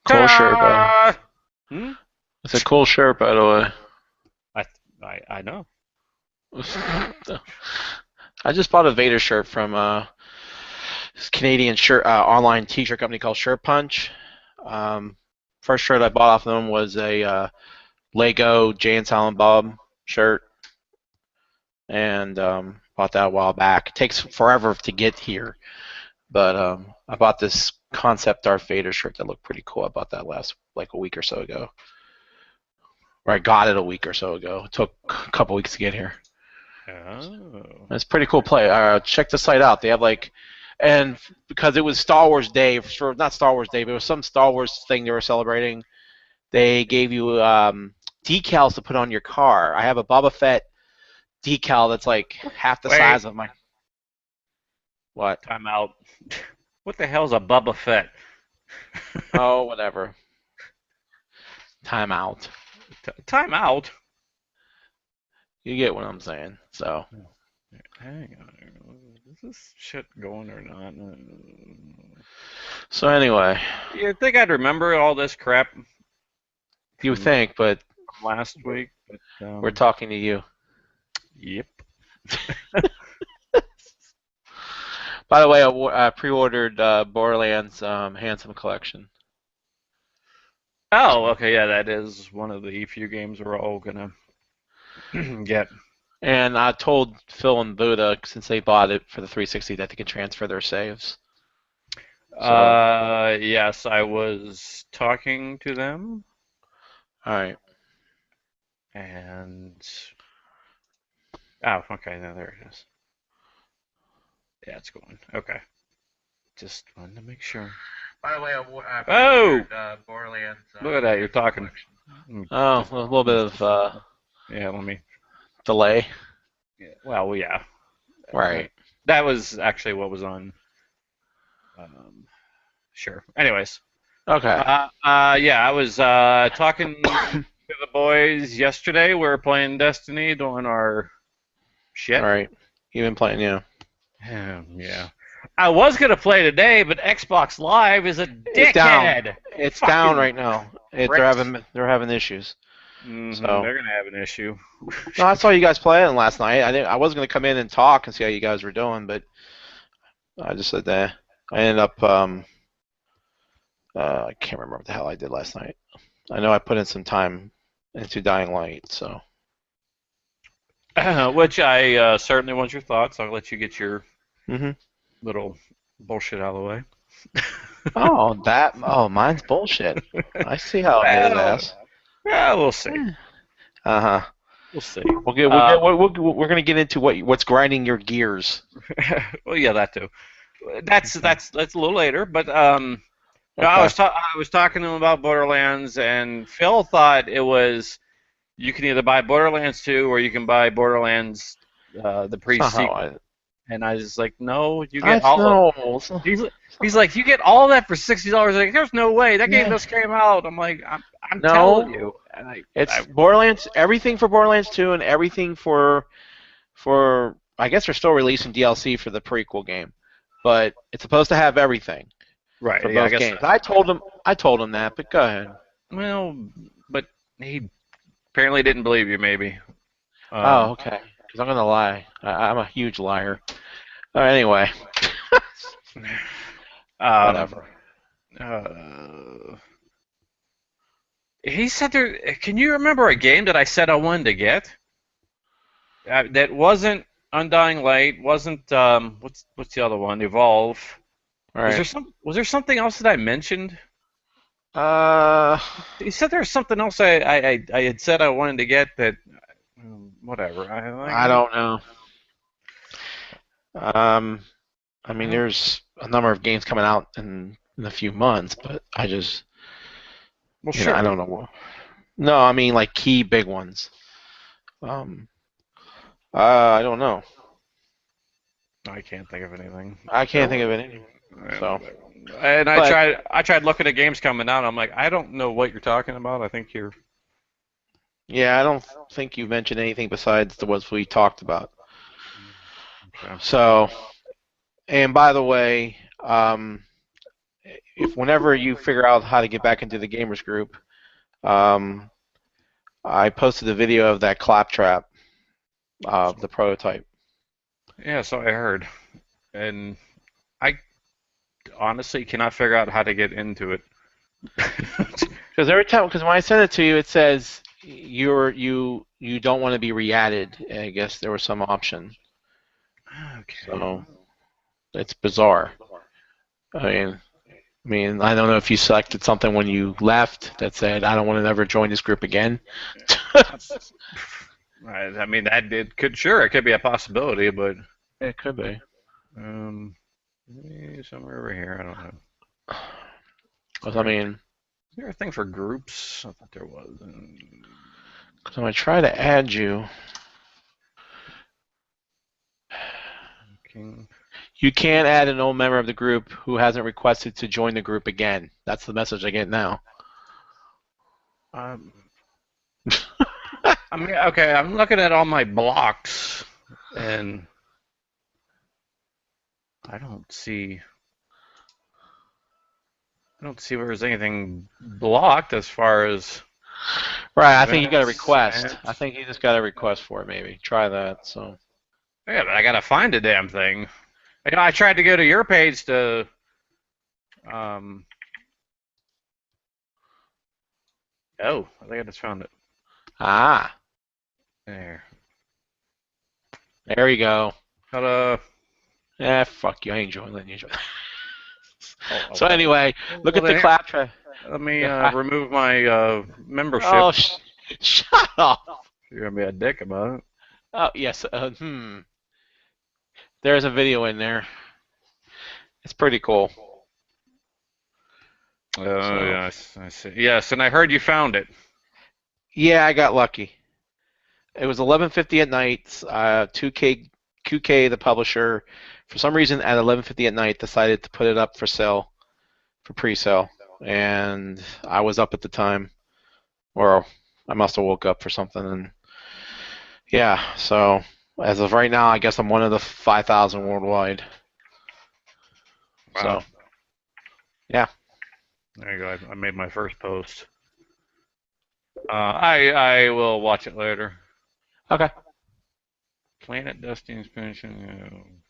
Cool shirt, Ta-da! Hmm? It's a cool shirt, by the I know. way. I just bought a Vader shirt from this Canadian shirt online T-shirt company called Shirt Punch. Um, First shirt I bought off them was a Lego Jay and Silent Bob shirt, and bought that a while back. It takes forever to get here, but I bought this concept Darth Vader shirt that looked pretty cool. I bought that last like a week or so ago, or I got it a week or so ago. It took a couple weeks to get here. Oh. It's a pretty cool play. Check the site out. They have like, and because it was Star Wars Day, for not Star Wars Day, but it was some Star Wars thing they were celebrating. They gave you decals to put on your car. I have a Boba Fett decal that's like half the Wait, size of my what? time out. What the hell's a Bubba Fett? Oh, whatever. Time out. Time out? You get what I'm saying. So, Hang on. Is this shit going or not? so anyway, You think I'd remember all this crap you from think, but last week? But, we're talking to you. yep. By the way, I pre-ordered Borderlands Handsome Collection. Oh, okay, yeah, that is one of the few games we're all gonna get. And I told Phil and Buddha, since they bought it for the 360, that they can transfer their saves. So, Yes, I was talking to them, all right. and oh, okay, now there it is. Yeah, it's going. Okay, just wanted to make sure. By the way, I Oh, pre-ordered Borderlands look at that, you're Handsome talking. Collection. Mm, Oh, Just, a little bit of yeah, let me. delay. Yeah, well, yeah, that Right. that was actually what was on. Um, sure. Anyways, Okay. yeah, I was talking to the boys yesterday. We were playing Destiny, doing our All shit. right. You've been playing, yeah. Yeah. I was gonna play today, but Xbox Live is a It's down. dickhead. It's down Fucking right now. pricks. They're having issues. So They're gonna have an issue. no, I saw you guys playing last night. I was gonna come in and talk and see how you guys were doing, but I just said that. I ended up I can't remember what the hell I did last night. I know I put in some time into Dying Light, so. Which I certainly want your thoughts. I'll let you get your Hmm. little bullshit out of the way. Mine's bullshit. I see how it is, Well, ass. yeah, we'll see. Uh huh. We'll see. We'll get, we're gonna get into what's grinding your gears. Well, yeah, that too. That's a little later, but no, Okay. I was talking to him about Borderlands, and Phil thought it was you can either buy Borderlands 2 or you can buy Borderlands the That's not how pre-sequel. And I was like, no, you get I all of. know. He's he's like, you get all that for $60. Like, there's no way that game Yeah. just came out. I'm like, I'm telling No. you, and It's Borderlands. Everything for Borderlands 2 and everything for I guess they're still releasing DLC for the prequel game, but it's supposed to have everything right, for yeah, I both guess. games. I told him that, but go ahead. Well, but he apparently didn't believe you, maybe. Oh, Um, okay. Because I'm gonna lie. I'm a huge liar. Anyway, um, whatever. uh, he said there. Can you remember a game that I said I wanted to get? That wasn't Undying Light, wasn't what's the other one? Evolve. All right. Was there something else that I mentioned? Uh, He said there was something else I had said I wanted to get that whatever. I don't know. Um, I I mean, don't there's a number of games coming out in a few months, but I just, well I sure. don't know. No, I mean like key big ones. Um, I don't know. I can't think of anything. I can't think of it anyway. So, And but I tried looking at games coming out. I'm like, I don't know what you're talking about. I think you're yeah, I don't think you mentioned anything besides the ones we talked about. okay. So, and by the way, if whenever you figure out how to get back into the gamers group, um, I posted a video of that claptrap, the prototype. Yeah, so I heard, and I honestly cannot figure out how to get into it. Because when I sent it to you, it says you don't want to be re-added. I guess there was some option. Okay. So it's bizarre. I mean, I don't know if you selected something when you left that said, I don't want to ever join this group again. I mean, that it could sure it could be a possibility, but It could be. um, maybe somewhere over here, I don't know. Because, All right. Is there a thing for groups? I thought there was. when I try to add you, King. you can't add an old member of the group who hasn't requested to join the group again. That's the message I get now. Um, I mean, okay, I'm looking at all my blocks, and I don't see. I don't see where there's anything blocked as far as Right, I think you got a events. request. I think you just got a request for it, maybe. Try that. So. Yeah, but I gotta find the damn thing. You know, I tried to go to your page to. Um, oh, I think I just found it. Ah, There. there you go. Ta-da. Fuck you. I ain't letting you join. Oh, So anyway, look well, at the then claptrap. let me remove my membership. Oh, shut up. You're gonna be a dick about it. Oh, yes. There's a video in there. It's pretty cool. Oh, So, yes, I see. Yes, and I heard you found it. yeah, I got lucky. It was 11:50 at night. 2K, the publisher, for some reason at 11:50 at night decided to put it up for sale, for pre-sale, and I was up at the time, or I must have woke up for something, and yeah. So as of right now, I guess I'm one of the 5,000 worldwide. Wow. So yeah. There you go. I made my first post. I will watch it later. Okay. Planet Dusty expansion.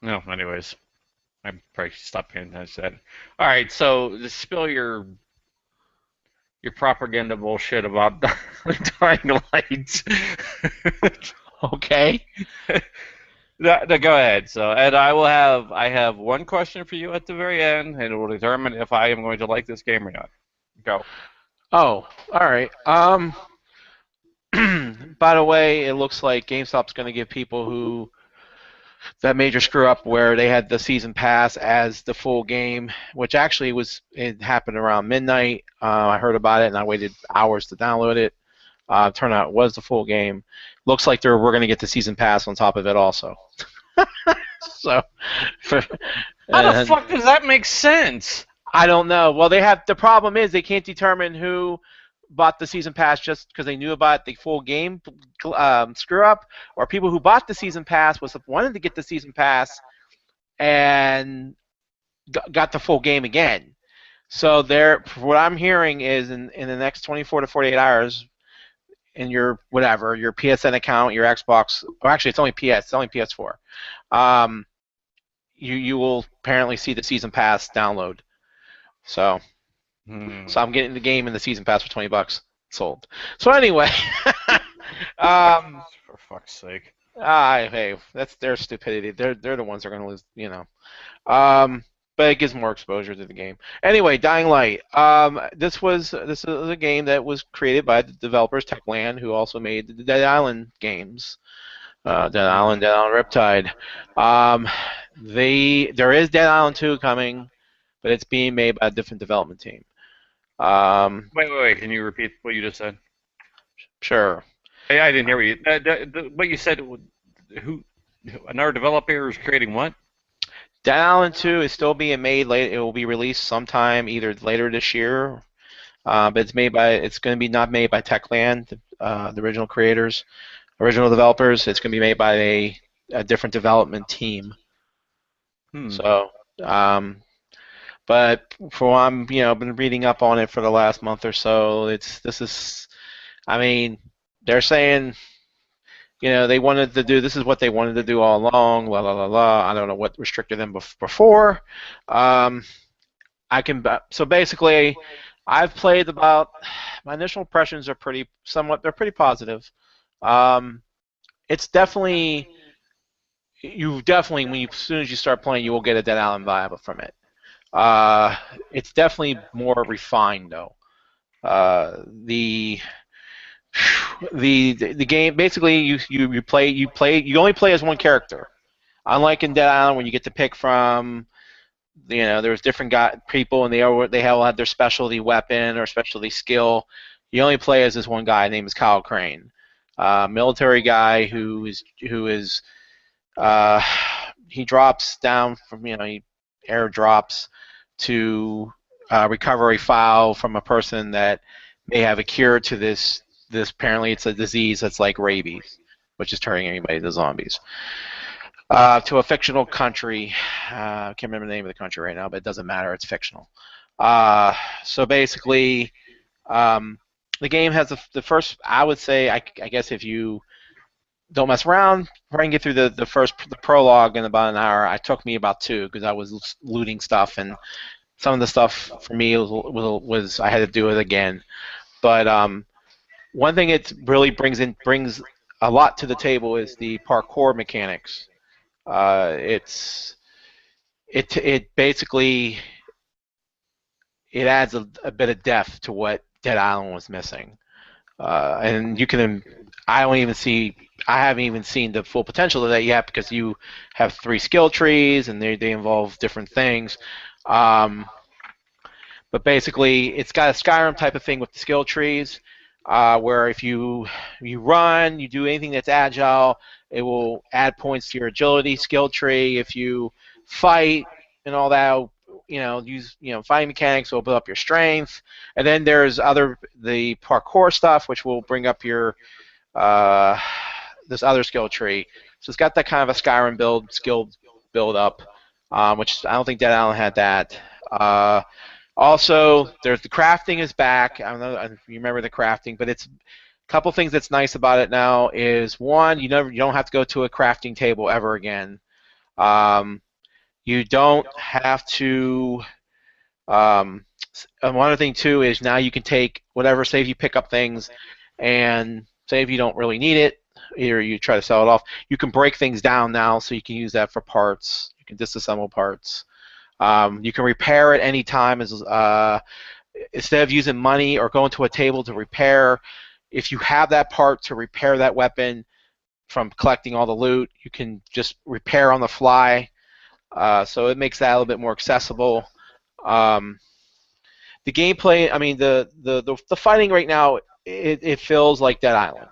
No, anyways, I probably should stop paying attention to that. All right, so just spill your propaganda bullshit about dying lights. Okay. No, go ahead. So, and I have one question for you at the very end, and it will determine if I am going to like this game or not. Go. Oh, all right. By the way, it looks like GameStop's going to give people who that major screw up where they had the season pass as the full game, which actually it happened around midnight. I heard about it and I waited hours to download it. Turned out it was the full game. Looks like we're going to get the season pass on top of it also. So, How the fuck does that make sense? I don't know. Well, the problem is they can't determine who bought the season pass just because they knew about the full game screw up, or people who bought the season pass wanted to get the season pass and got the full game again. So what I'm hearing is in the next 24 to 48 hours, in your PSN account, your Xbox, or actually it's only PS4. You will apparently see the season pass download. So I'm getting the game and the season pass for $20 sold. So anyway, For fuck's sake. hey, that's their stupidity. They're the ones that are going to lose, but it gives more exposure to the game. Anyway, Dying Light. This is a game that was created by the developers Techland, who also made the Dead Island games. Dead Island, Riptide. There is Dead Island 2 coming, but it's being made by a different development team. Wait. Can you repeat what you just said? Sure. Hey, I didn't hear what you said. Who? Another developer is creating what? Dead Island 2 is still being made. It will be released sometime either later this year, but it's going to be not made by Techland, the original creators, original developers. It's going to be made by a different development team. So, But for what I'm, been reading up on it for the last month or so, this is, I mean, they're saying, they wanted to do, this is what they wanted to do all along, la la la la. I don't know what restricted them before. Um, I can, so basically, I've played about, my initial impressions are they're pretty positive. Um, it's definitely, as soon as you start playing, you will get a Dead Island vibe from it. It's definitely more refined though. Uh, the the game basically you only play as one character. Unlike in Dead Island, when you get to pick from, there's different people and they all have their specialty weapon or specialty skill. You only play as this one guy. His name is Kyle Crane, military guy who is uh, he drops down from he airdrops to recover a file from a person that may have a cure to this apparently it's a disease that's like rabies, which is turning anybody into zombies. To a fictional country. I can't remember the name of the country right now, but it doesn't matter. It's fictional. So basically, the game has the first. I would say, I guess if you don't mess around, try and get through the prologue in about an hour. It took me about two because I was looting stuff and some of the stuff for me was I had to do it again. But one thing it really brings a lot to the table is the parkour mechanics. It's it basically it adds a bit of depth to what Dead Island was missing, and you can. I haven't even seen the full potential of that yet because you have 3 skill trees and they involve different things. Um, but basically, it's got a Skyrim type of thing with the skill trees, where if you run, you do anything that's agile, it will add points to your agility skill tree. If you fight and all that, use fighting mechanics will build up your strength. And then there's the parkour stuff, which will bring up your uh, this other skill tree. So it's got that kind of a Skyrim skill build up, which I don't think Dead Island had that. Also, there's the crafting is back. I don't know if you remember the crafting, but it's a couple things that's nice about it now is one, you don't have to go to a crafting table ever again. Um, you don't have to. And one other thing too is now you can take whatever. Say if you pick up things, and say if you don't really need it, either you try to sell it off. You can break things down now, so you can use that for parts. You can disassemble parts. You can repair at any time instead of using money or going to a table to repair. If you have that part to repair that weapon from collecting all the loot, you can just repair on the fly. So it makes that a little bit more accessible. Um, the gameplay, I mean, the fighting right now, it feels like Dead Island.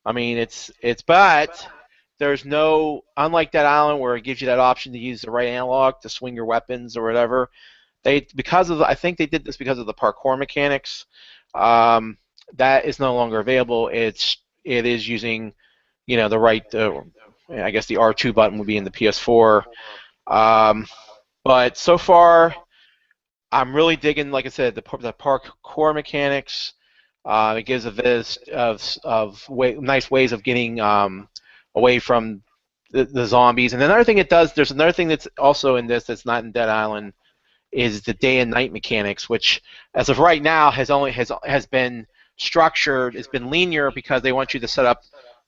I mean, but there's no, unlike Dead Island where it gives you that option to use the right analog to swing your weapons or whatever. I think they did this because of the parkour mechanics. That is no longer available. It is using, the right. I guess the R2 button would be in the PS4. But so far, I'm really digging, like I said, the parkour mechanics. It gives a bit nice ways of getting away from the zombies. And another thing it does, there's another thing that's also in this that's not in Dead Island, is the day and night mechanics, which as of right now has been structured. It's been linear because they want you to set up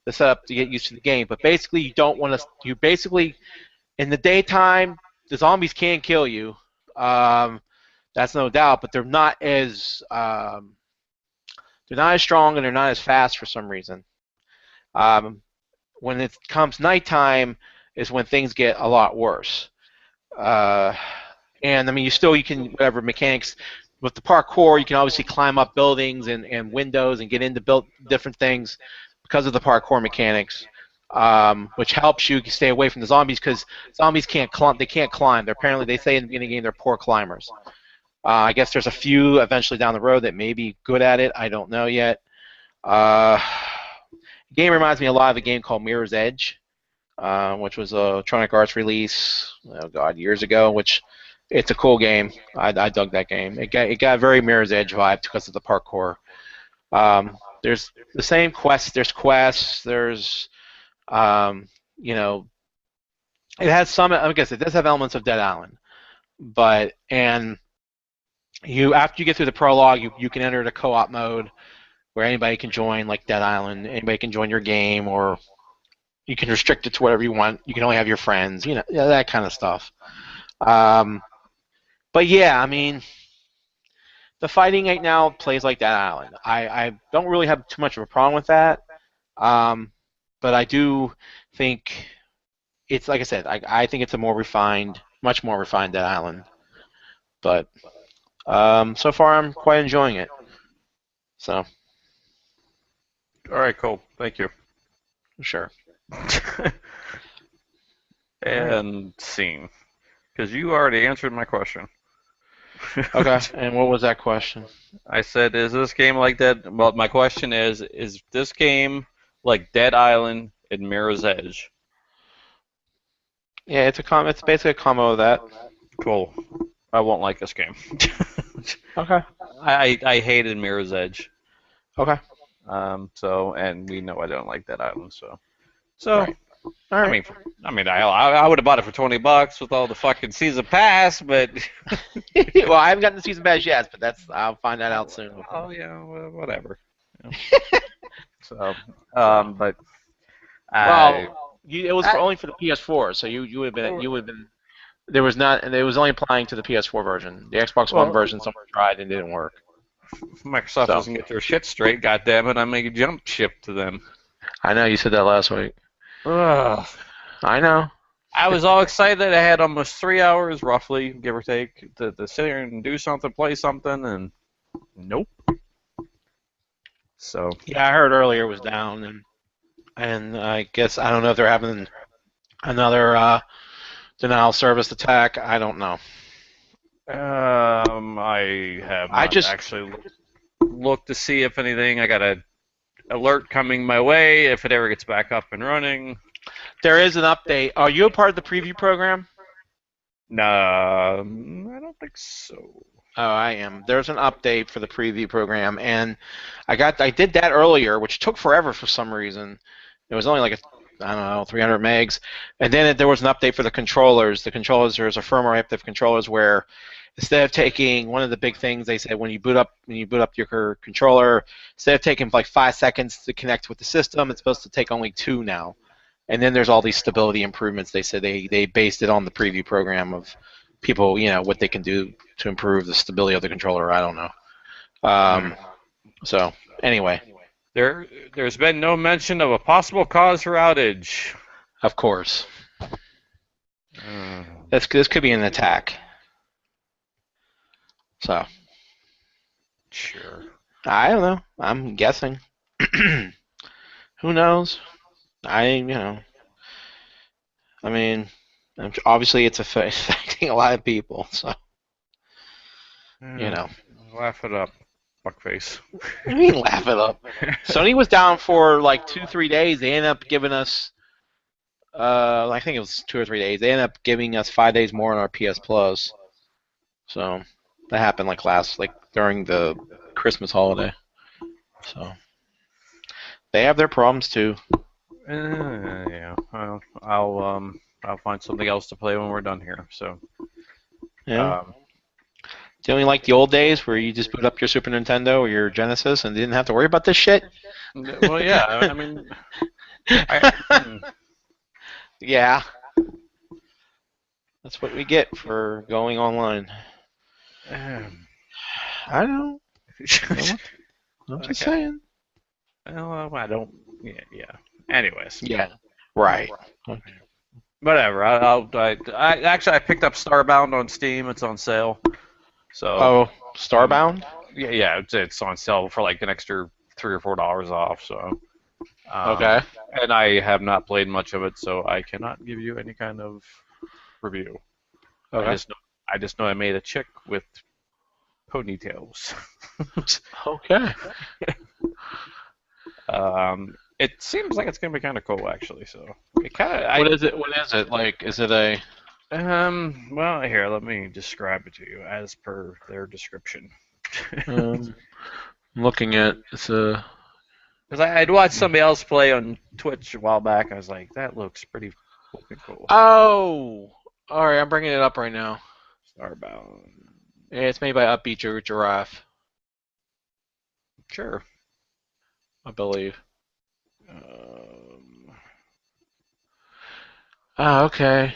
to get used to the game. But basically, you don't want to. You basically in the daytime, the zombies can kill you. That's no doubt, but they're not as strong and they're not as fast for some reason. When it comes nighttime is when things get a lot worse. And I mean, you can whatever mechanics with the parkour, you can obviously climb up buildings and windows and get into different things because of the parkour mechanics, which helps you stay away from the zombies because zombies can't climb. They can't climb. They say in the beginning of the game they're poor climbers. I guess there's a few eventually down the road that may be good at it. I don't know yet. The game reminds me a lot of a game called Mirror's Edge, which was a Electronic Arts release, oh God, years ago, which it's a cool game. I dug that game. It got very Mirror's Edge vibe because of the parkour. There's the same quests. There's quests. There's um, you know, it has some. I guess it does have elements of Dead Island, but and you after you get through the prologue, you can enter the co-op mode where anybody can join, like Dead Island. Anybody can join your game, or you can restrict it to whatever you want. You can only have your friends, yeah, that kind of stuff. Um, but yeah, I mean, the fighting right now plays like Dead Island. I don't really have too much of a problem with that. Um, but I do think it's like I said. I think it's a more refined, much more refined Dead Island. But so far, I'm quite enjoying it. So All right, cool. Thank you. sure. All right. And scene, because you already answered my question. Okay. And what was that question? I said, is this game like that? Well, my question is this game like Dead Island and Mirror's Edge? Yeah, it's basically a combo of that. Cool. I won't like this game. Okay. I hated Mirror's Edge. Okay. And we know I don't like Dead Island, so. All right. All I right. mean, I would have bought it for $20 with all the fucking season pass, but Well, I haven't gotten the season pass yet, but I'll find that out soon. oh yeah, well, whatever. You know. So, So, but it was I only for the PS4, so you would have been there was not, and it was only applying to the PS4 version. The Xbox One well, version, someone tried and didn't work. Microsoft So doesn't get their shit straight. God damn it! I make a jump ship to them. I know you said that last week. Ugh. I know. I was all excited. I had almost 3 hours, roughly, give or take, to sit here and do something, play something, and nope. So, Yeah, I heard earlier it was down, and I guess I don't know if they're having another denial of service attack. I don't know. I have I not just actually looked to see if anything. I got a alert coming my way if it ever gets back up and running. There is an update. Are you a part of the preview program? Nah, I don't think so. Oh, I am. There's an update for the preview program, and I did that earlier, which took forever for some reason. It was only like I don't know, 300 megs, and then there was an update for the controllers. The controllers, there's a firmware update for controllers where instead of taking one of the big things they said when you boot up your controller, instead of taking like 5 seconds to connect with the system, it's supposed to take only 2 now. And then there's all these stability improvements. They said they based it on the preview program of people, what they can do to improve the stability of the controller. I don't know. Um, so anyway, There's been no mention of a possible cause for outage. of course, Uh, this could be an attack. So sure. I don't know. I'm guessing. Who knows? I mean, obviously it's affecting a lot of people. So you Uh, know. Laugh it up, fuckface. I mean, laugh it up. Sony was down for like 2-3 days. They ended up giving us, I think it was 2 or 3 days. They ended up giving us 5 days more on our PS Plus. So that happened like during the Christmas holiday. So they have their problems too. Yeah. Well, I'll find something else to play when we're done here. So, Yeah. um, Do you only like the old days where you just boot up your Super Nintendo or your Genesis and didn't have to worry about this shit? well, yeah. I mean, I, Yeah. That's what we get for going online. I know. I'm just okay. saying. Well, I don't. Yeah. Anyways. Yeah. Right. Okay. Whatever. I picked up Starbound on Steam. It's on sale. So. Oh, Starbound? Yeah. It's on sale for like an extra $3 or $4 off. So. Okay. And I have not played much of it, so I cannot give you any kind of review. Okay. I just know I made a chick with ponytails. Okay. It seems like it's gonna be kind of cool, actually. So it kind of. What is it? What is it like? Is it a? Well, here, let me describe it to you as per their description. Um, I'm looking at it's a. Because I'd watched somebody else play on Twitch a while back. I was like, that looks pretty fucking cool. Oh, all right. I'm bringing it up right now. Starbound. Yeah, it's made by Upbeat Giraffe, Sure. I believe. Um, Ah, okay.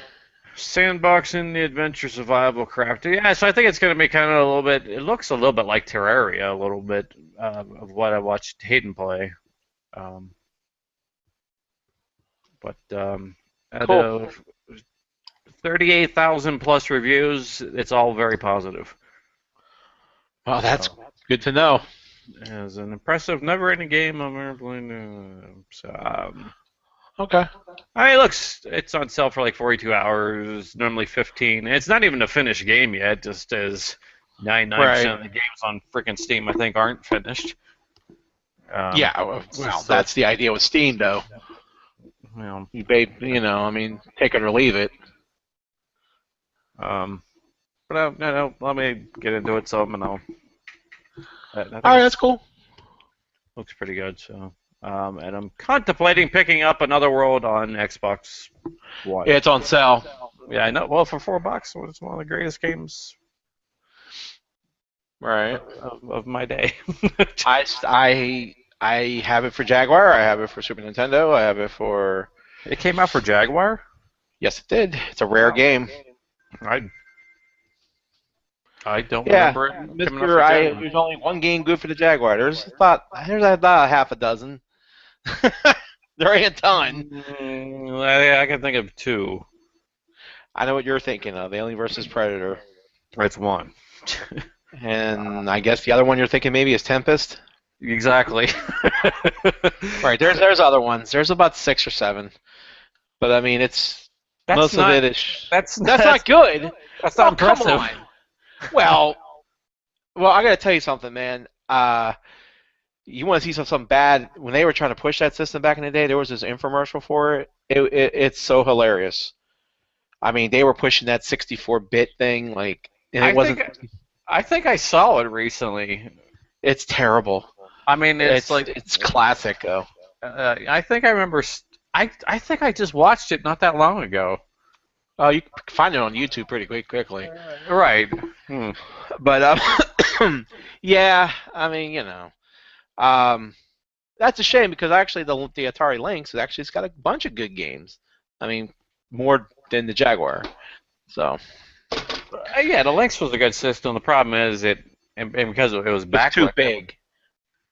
Sandboxing the adventure survival crafting. Yeah, so I think it's going to be kind of a little bit. It looks a little bit like Terraria, a little bit of what I watched Hayden play. Um, but out Cool. of 38,000 plus reviews, it's all very positive. Well, that's So, good to know. as an impressive, never-ending game, I'm ever playing. Okay. I mean, it looks it's on sale for like 42 hours, normally 15. It's not even a finished game yet, just as 99% Right. of the games on freaking Steam I think aren't finished. Um, Yeah. Well, so that's it's the idea with Steam, though. you know, I mean, take it or leave it. um, but no, let me get into it some, and I All think right, it that's cool. looks pretty good. So, and I'm contemplating picking up Another World on Xbox One. Yeah, it's on sale. Yeah, I know. Well, for $4, it's one of the greatest games Right. of my day. I have it for Jaguar. I have it for Super Nintendo. I have it for. It came out for Jaguar. Yes, it did. It's a rare Wow. game. I I don't Yeah, remember it coming out Mister. for Jaguar. There's only one game good for the Jaguar. There's about half a dozen. There ain't a ton. I can think of two. I know what you're thinking of. Alien versus Predator. It's one. And I guess the other one you're thinking maybe is Tempest. Exactly. Right. There's other ones. There's about 6 or 7. But I mean, it's That's most of not. it is. That's That's not good. that's not Oh, come impressive. on. Well, well, I gotta tell you something, man. You want to see something bad? When they were trying to push that system back in the day, there was this infomercial for it. It's so hilarious. I mean, they were pushing that 64-bit thing, like, and it I wasn't. think I think I saw it recently. It's terrible. I mean, it's like It's classic though. I think I remember. I think I just watched it not that long ago. Oh, you can find it on YouTube pretty quickly. Right. Hmm. But yeah, I mean, um, that's a shame because actually the Atari Lynx it's got a bunch of good games. I mean, more than the Jaguar. So Yeah, the Lynx was a good system. The problem is and because it was it's too backlit. big.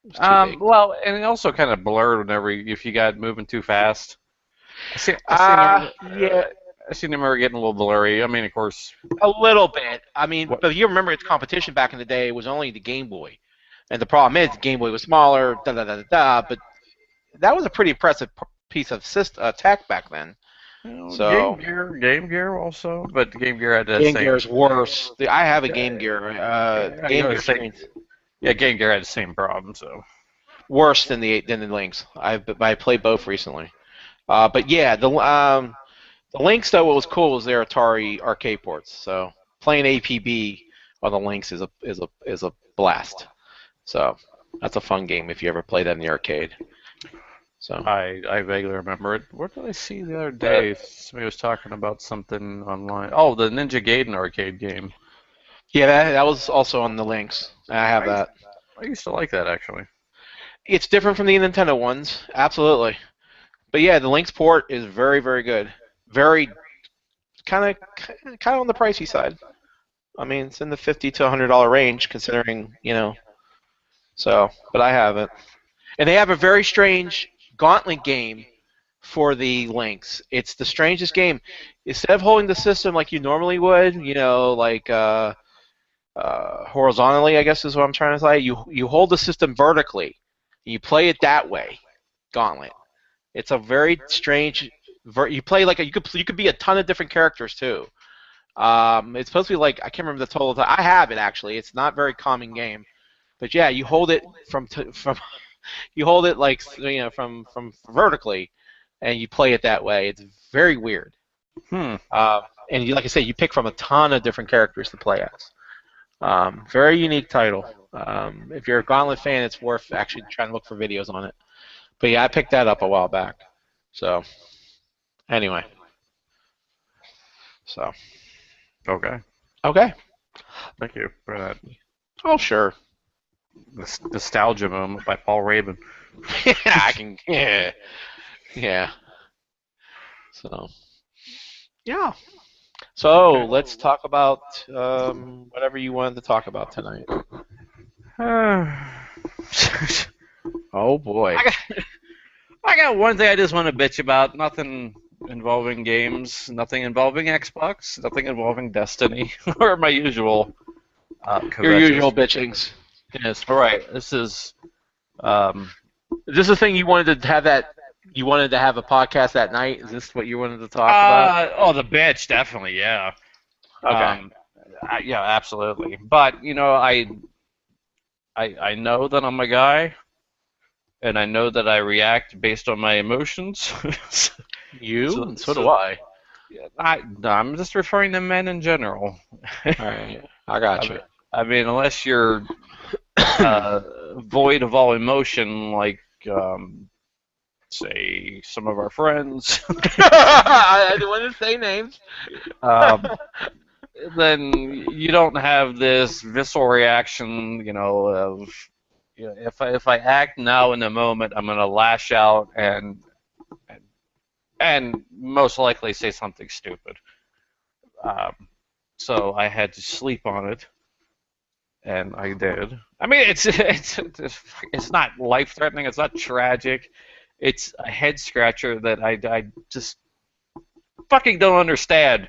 It's too big. Well, and it also kind of blurred whenever if you got moving too fast. Yeah, I seen them ever getting a little blurry. I mean, of course. a little bit. I mean, What? but you remember its competition back in the day was only the Game Boy, and the problem is the Game Boy was smaller. Da da da da da. But that was a pretty impressive piece of tech back then. You know, So Game Gear also, but Game Gear had that Game same. Gear is worse. I have a Game Gear. Yeah, you Game know, Gear screens yeah, Game Gear had the same problem. So worse than the Lynx. I played both recently. But yeah, the Lynx though what was cool was their Atari arcade ports. So playing APB on the Lynx is a blast. So that's a fun game if you ever play that in the arcade. So I vaguely remember it. What did I see the other day? Somebody was talking about something online. Oh, the Ninja Gaiden arcade game. yeah, that was also on the Lynx. I have I used, that. I used to like that actually. It's different from the Nintendo ones, absolutely. But yeah, the Lynx port is very very good. Very kind of on the pricey side. I mean, it's in the $50 to $100 range, considering. So, but I have it, and they have a very strange gauntlet game for the Lynx. It's the strangest game. Instead of holding the system like you normally would, like horizontally, I guess is what I'm trying to say. You hold the system vertically. You play it that way, gauntlet. It's a very strange. You play like you could be a ton of different characters too. It's supposed to be like I can't remember the total time. I have it actually. It's not a very common game, but yeah, you hold it from you hold it like from vertically, and you play it that way. It's very weird. Hmm. and like I say, you pick from a ton of different characters to play as. Very unique title. If you're a Gauntlet fan, it's worth actually trying to look for videos on it. But yeah, I picked that up a while back. So anyway, so Okay. okay. Thank you for that Oh sure. nostalgia moment by Paul Raven. Yeah, I can. Yeah, yeah. So yeah. So Okay. let's talk about whatever you wanted to talk about tonight. I Oh boy. got I got one thing I just want to bitch about. Nothing involving games, nothing involving Xbox, nothing involving Destiny, or my usual Your kvetches. usual bitchings. Yes. All right, this is um, Is this the thing you wanted to have that? You wanted to have a podcast that night? Is this what you wanted to talk about? oh, the bitch, definitely, yeah. Okay. Um, yeah, absolutely. But I know that I'm a guy, and I know that I react based on my emotions. You? so, And so do so I. I'm just referring to men in general. All right. I I got mean, you. I mean, unless you're void of all emotion, like say some of our friends, I don't want to say names. um, then you don't have this visceral reaction, of if I act now in the moment, I'm gonna lash out and most likely say something stupid. Um, so I had to sleep on it, and I did. I mean, it's not life threatening. It's not tragic. It's a head scratcher that I just fucking don't understand.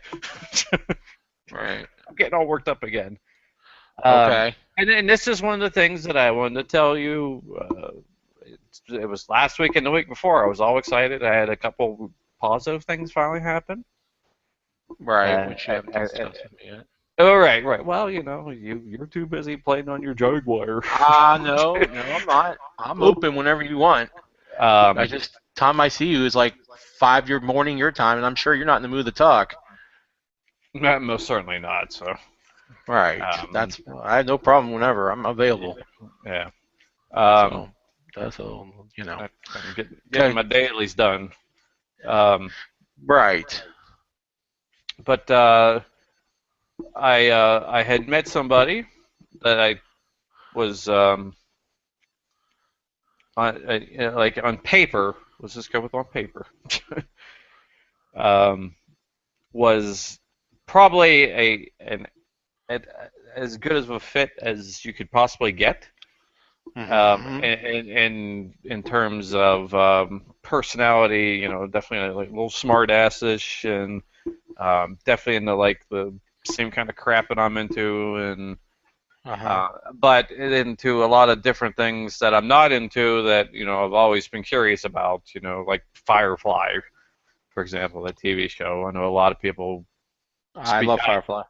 Right. I'm getting all worked up again. Um, Okay. and this is one of the things that I wanted to tell you. It was last week and the week before. I was all excited. I had a couple positive things finally happen. Right. And, Which you and, haven't and, discussed with me yet. oh, right, right. Well, you're too busy playing on your Jaguar. No, no, I'm not. I'm Oop. open whenever you want. I Um, just time I see you is like 5 your morning your time, and I'm sure you're not in the mood to talk. most certainly not. So, Right. um, That's I have no problem whenever I'm available. yeah. Um, So that's all. I'm getting Okay. my dailies done. Um, Right. but I had met somebody that I was like on paper. Let's just go with on paper. um, was probably an as good of a fit as you could possibly get. Mm-hmm. In terms of personality, definitely like a little smart assish and definitely into like the same kind of crap that I'm into, and Uh-huh. but into a lot of different things that I'm not into that I've always been curious about. Like Firefly, for example, the TV show. I know a lot of people I speak. love Firefly.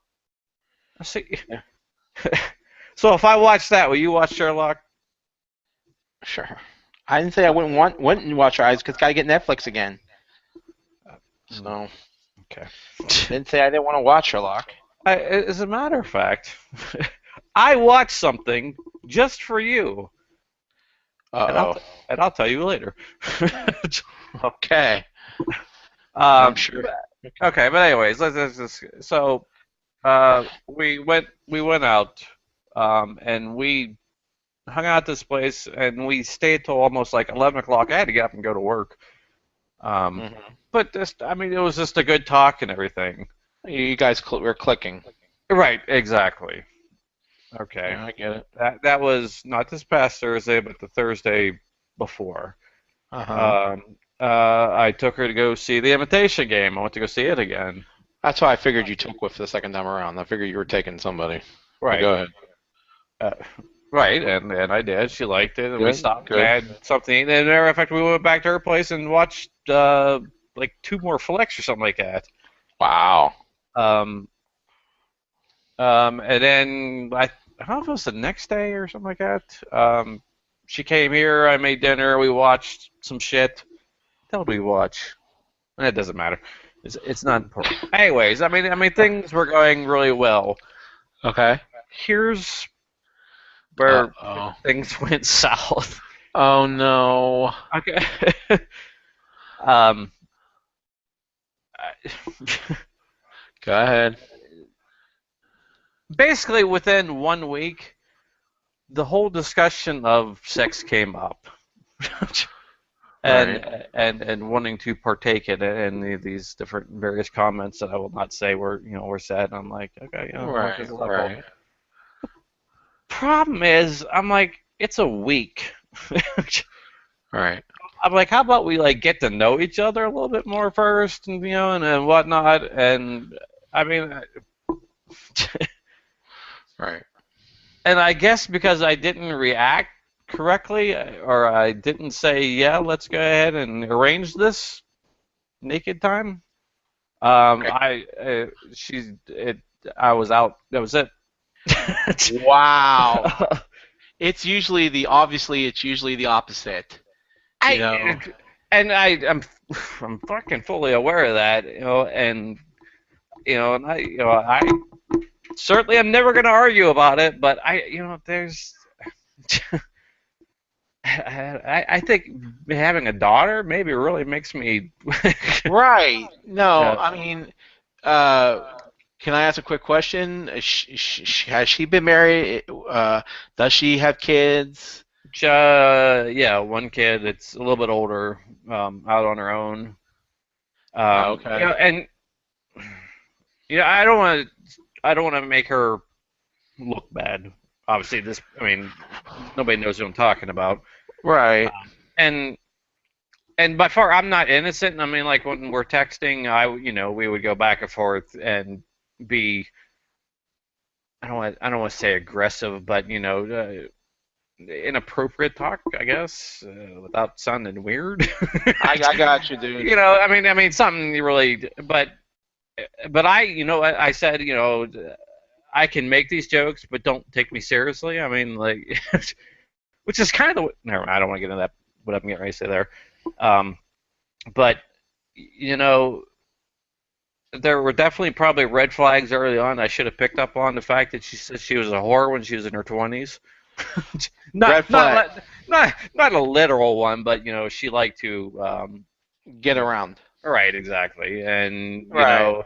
I see. Yeah, So if I watch that, will you watch Sherlock? sure. I didn't say I wouldn't watch your eyes because gotta get Netflix again. Hmm, So okay. didn't say I didn't want to watch Sherlock. As a matter of fact, I watched something just for you, and Uh-oh. I'll tell you later. Okay. I'm um, sure. Okay. okay, but anyways, so we went out, and we hung out at this place, and we stayed till almost like 11 o'clock. I had to get up and go to work. Um, Mm-hmm. but I mean, it was just a good talk and everything. You guys were clicking. Right, exactly. Okay. Yeah, I get it. That was not this past Thursday, but the Thursday before. Uh-huh. Um, I took her to go see the Imitation Game. I went to go see it again. That's why I figured you took with the second time around. I figured you were taking somebody. But Right. go ahead. Uh, right, and I did. She liked it, and we Good. stopped and Good. had something. And as a matter of fact, we went back to her place and watched like two more flicks or something like that. Wow. Um, and then I don't know if it was the next day or something like that. She came here. I made dinner. We watched some shit. What the hell did we watch? It doesn't matter. It's not important. Anyways, I mean, things were going really well. Okay. Here's Uh where oh. things went south. Oh no. Okay. um, Go ahead. Basically, within 1 week, the whole discussion of sex came up, and Right. and wanting to partake in these different various comments that I will not say were said. I'm like, okay, I'll look Right. this up. Right. Problem is, I'm like, it's a week. Right. I'm like, how about we like get to know each other a little bit more first, and whatnot. And I mean, Right. and I guess because I didn't react correctly, or I didn't say, yeah, let's go ahead and arrange this naked time. Right. She's it. I was out. That was it. Wow. It's usually the opposite. You know. I and I'm fucking fully aware of that, and I certainly am never going to argue about it, but there's I think having a daughter maybe really makes me Right. No, uh, I mean, uh, can I ask a quick question? Has she been married? Does she have kids? yeah, one kid that's a little bit older, out on her own. Okay. And I don't want to make her look bad. Obviously, I mean, nobody knows who I'm talking about. Right. And by far, I'm not innocent. I mean, like when we're texting, we would go back and forth and be, I don't want to say aggressive, but inappropriate talk, I guess, without sounding weird. I got you, dude. I mean, something you really, but I said, I can make these jokes, but don't take me seriously. I mean, like, which is kind of the. Never, I don't want to get into that. What I'm getting ready to say there. Um, but you know, there were definitely probably red flags early on. I should have picked up on the fact that she said she was a whore when she was in her 20s. Red not flag. not not a literal one, but she liked to. Get around. Right, exactly, and Right.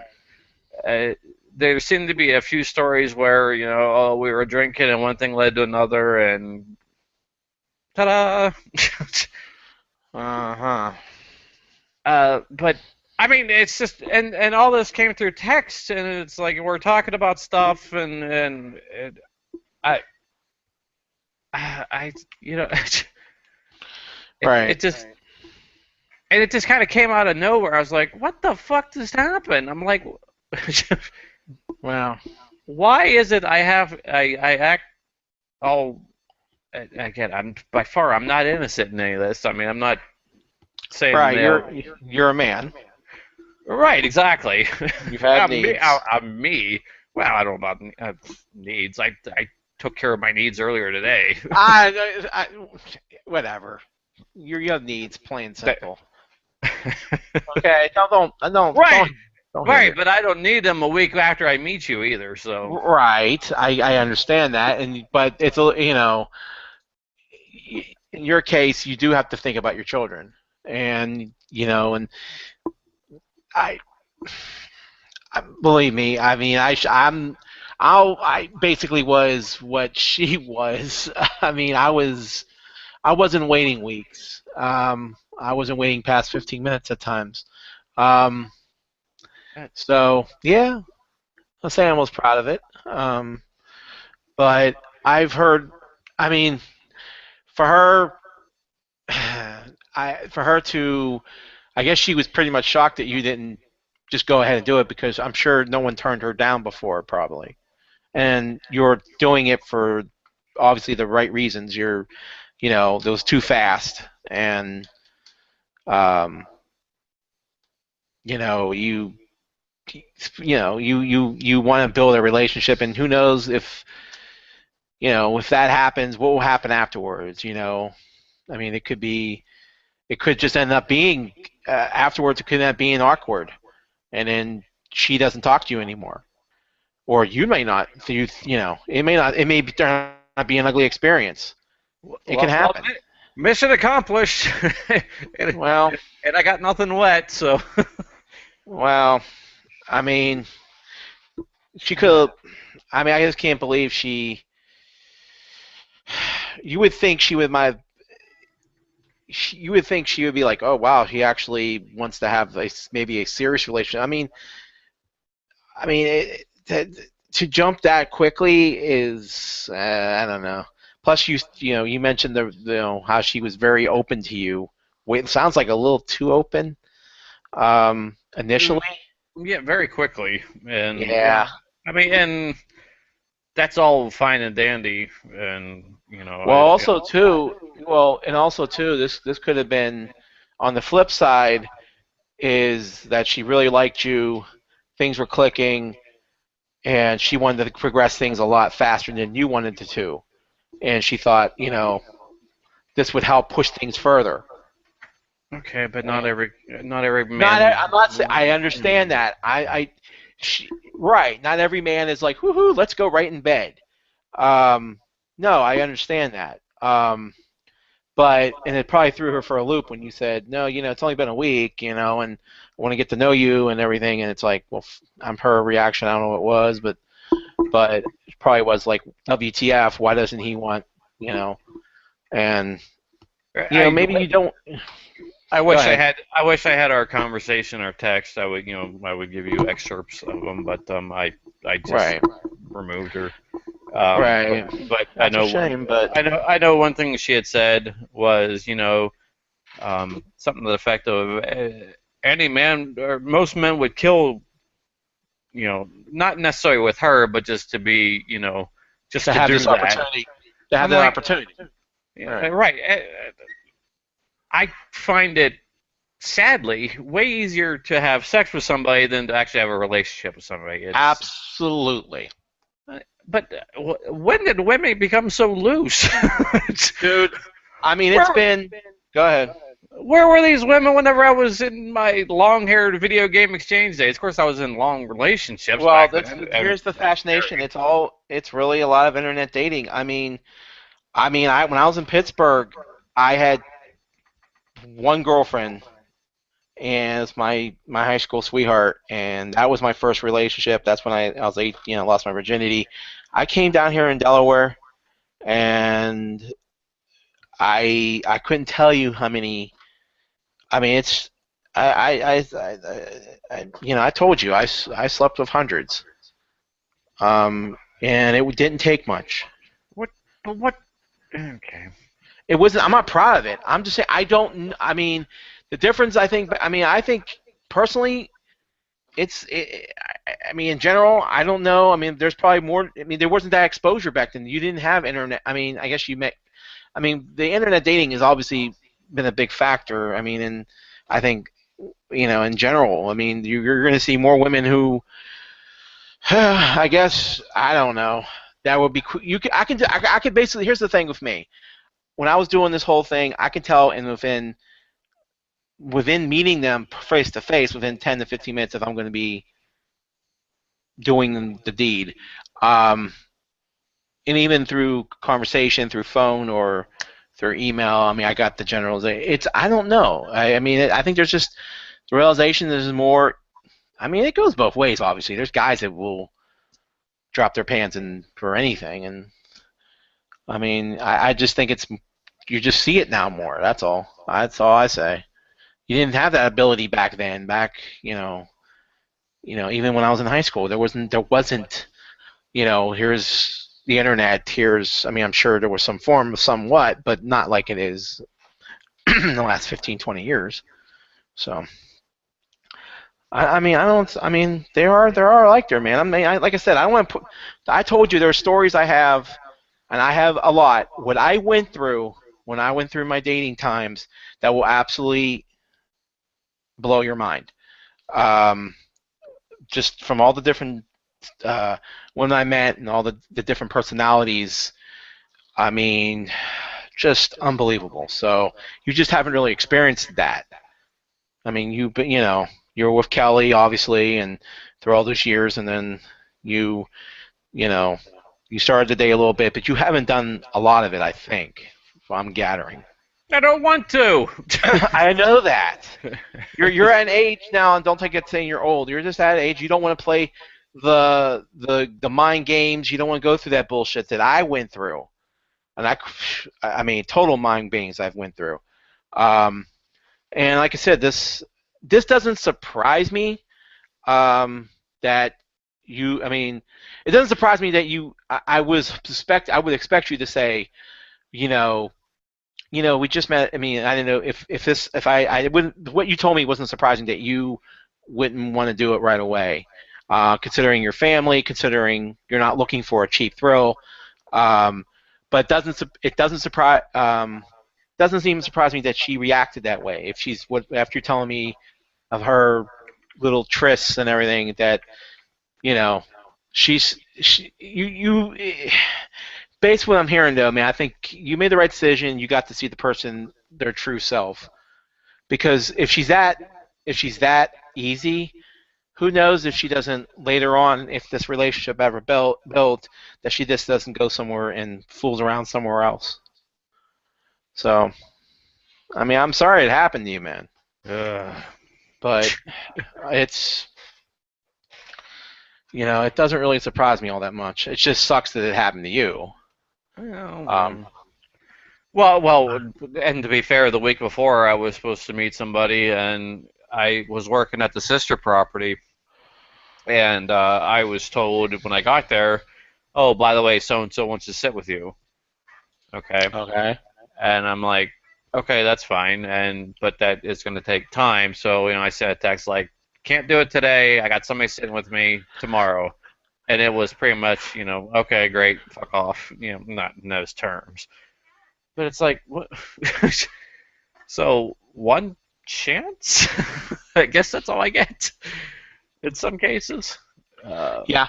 uh, there seemed to be a few stories where oh, we were drinking and one thing led to another, and ta-da. Uh-huh. But I mean, it's just and all this came through text, and it's like we're talking about stuff, and I I Right. it just and it just kind of came out of nowhere. I was like, what the fuck just happened? I'm like, Well, why is it I act all again? I'm not innocent in any of this. I mean, I'm not saying right. You're a man. right, exactly. You've had needs. I'm me. Well, I don't know about needs. I took care of my needs earlier today. I whatever. You have needs, plain and That- simple. Okay. right, Don't hit right, it. but I don't need them a week after I meet you either. So Right. I understand that, but it's a in your case you do have to think about your children, and and I, I believe me. I mean, I basically was what she was. I mean, I wasn't waiting weeks. I wasn't waiting past 15 minutes at times. Um, so yeah, I'll say I'm most proud of it. But I've heard, I mean, for her, for her to, I guess she was pretty much shocked that you didn't just go ahead and do it because I'm sure no one turned her down before, probably. And you're doing it for obviously the right reasons. It was too fast, and um, you know, you you want to build a relationship, and who knows if that happens, what will happen afterwards? I mean, it could just end up being afterwards. It could end up being awkward. and then she doesn't talk to you anymore, or you may not. It may not. It may turn out be an ugly experience. It can Well, happen. mission accomplished. and, Well, and I got nothing wet, so. well. I mean, she could. I mean, I just can't believe she. You would think she would my. You would think she would be like, oh wow, he actually wants to have maybe a serious relationship. To jump that quickly is I don't know. Plus, you mentioned how she was very open to you. Wait, it sounds like a little too open initially. Yeah, very quickly, and Yeah. I mean, and that's all fine and dandy, and Well, also too, this could have been on the flip side is that she really liked you, things were clicking, and she wanted to progress things a lot faster than you wanted to. And she thought, this would help push things further. okay, but And not every man. I'm not saying I understand that. Right. Not every man is like, woohoo, let's go right in bed. Um, no, I understand that. And it probably threw her for a loop when you said, no, it's only been a week, and I want to get to know you and everything. And it's like, well, I'm her reaction. I don't know what it was, but it probably was like, WTF? Why doesn't he want, and I maybe you don't. I Go wish I ahead. had our conversation or text. I would give you excerpts of them, but I just Right. removed her. Right. But That's a shame, but I know one thing she had said was something to the effect of any man or most men would kill, not necessarily with her, but just to be, just to to have do this that. opportunity, to have I'm that like, opportunity. yeah, Right. right. I find it sadly way easier to have sex with somebody than to actually have a relationship with somebody. Absolutely. But when did women become so loose? Dude, I mean, it's where been. Go ahead. where were these women whenever I was in my long-haired video game exchange days? Of course, I was in long relationships Well, back that's then and here's the fascination. It's really a lot of internet dating. When I was in Pittsburgh, I had one girlfriend, and it's my high school sweetheart, and that was my first relationship. That's when I was 8, lost my virginity. I came down here in Delaware, and I couldn't tell you how many. I mean, it's I told you I slept with hundreds. And it didn't take much. what? But what? Okay. It wasn't. I'm not proud of it. I'm just saying I don't. I mean, the difference. I think personally, I mean, in general, I don't know. I mean, there's probably more. I mean, there wasn't that exposure back then. You didn't have internet. I mean, I guess you met. I mean, the internet dating has obviously been a big factor. I mean, and I think in general. I mean, you're going to see more women who, I guess, I don't know. That would be you. I could basically. Here's the thing with me. When I was doing this whole thing, I could tell, and within meeting them face to face, within 10 to 15 minutes, if I'm going to be doing the deed. Um, and even through conversation, through phone or through email, I mean, I got the general. I don't know. I mean, I think there's just the realization there's more. I mean, it goes both ways. Obviously, there's guys that will drop their pants and for anything, and I mean, I just think you just see it now more. That's all. That's all I say. You didn't have that ability back then. Even when I was in high school, there wasn't. Here's the internet. I mean, I'm sure there was some form, somewhat, but not like it is in the last 15, 20 years. So, I mean, I don't. I mean, there are like there, man. Like I said, I don't want to put. I told you there are stories I have, and I have a lot. What I went through when I went through my dating times that will absolutely blow your mind. Um, just from all the different women I met and all the different personalities. I mean, just unbelievable. So you just haven't really experienced that. I mean, you're you were with Kelly, obviously, and through all those years, and then you, you know, you started the day a little bit, but you haven't done a lot of it, I think. I'm gathering. I don't want to. I know that. You're at an age now, and don't take it saying you're old. You're just at an age you don't want to play the mind games. You don't want to go through that bullshit that I went through, and I mean, total mind games I've went through. Um, and like I said, this doesn't surprise me. That you, I mean, it doesn't surprise me that you. I would expect you to say, you know, we just met. I mean, I didn't know if I wouldn't. What you told me wasn't surprising that you wouldn't want to do it right away, considering your family, considering you're not looking for a cheap thrill. Um, but it doesn't surprise doesn't even surprise me that she reacted that way. If she's what after you're telling me of her little trysts and everything that you know based on what I'm hearing though, man, I think you made the right decision. You got to see the person, their true self. Because if she's that easy, who knows if she doesn't later on, if this relationship ever built, that she just doesn't go somewhere and fools around somewhere else. So, I mean, I'm sorry it happened to you, man. Ugh. But it's, it doesn't really surprise me all that much. It just sucks that it happened to you. Um, Well, and to be fair, the week before I was supposed to meet somebody, and I was working at the sister property, and I was told when I got there, oh, by the way, so and so wants to sit with you. Okay, okay. and I'm like, okay, that's fine, and but that is going to take time. So I sent a text like, can't do it today. I got somebody sitting with me tomorrow, and it was pretty much, okay, great, fuck off, not in those terms. But it's like, what? So one chance? I guess that's all I get in some cases. Uh, Yeah.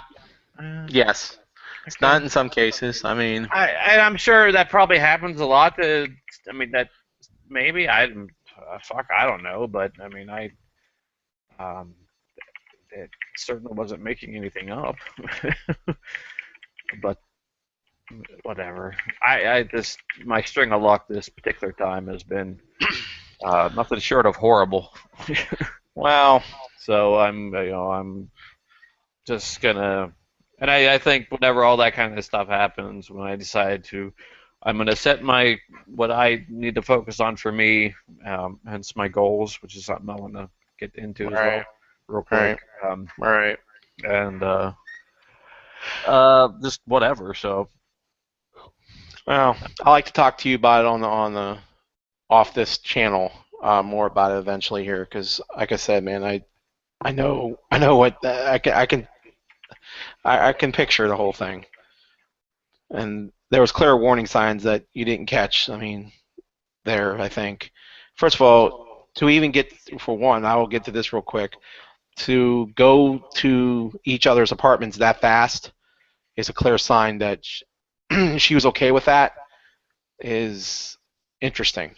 uh, Yes. It's okay. not in some cases. I mean, And I'm sure that probably happens a lot. I mean, that maybe fuck, I don't know, but I mean, um, it certainly wasn't making anything up. But whatever. I just my string of luck this particular time has been nothing short of horrible. well, So I'm just gonna, and I think whenever all that kind of stuff happens, when I decide to, I'm gonna set what I need to focus on for me, hence my goals, which is something I want to get into as well, right, real quick, right, right. and just whatever. So Well, I like to talk to you about it on the off this channel more about it eventually here because, like I said, man, I know what I can picture the whole thing, and there was clear warning signs that you didn't catch. I mean, there, I think. First of all, to even get for one, I will get to this real quick. To go to each other's apartments that fast is a clear sign that she was okay with that. Is interesting.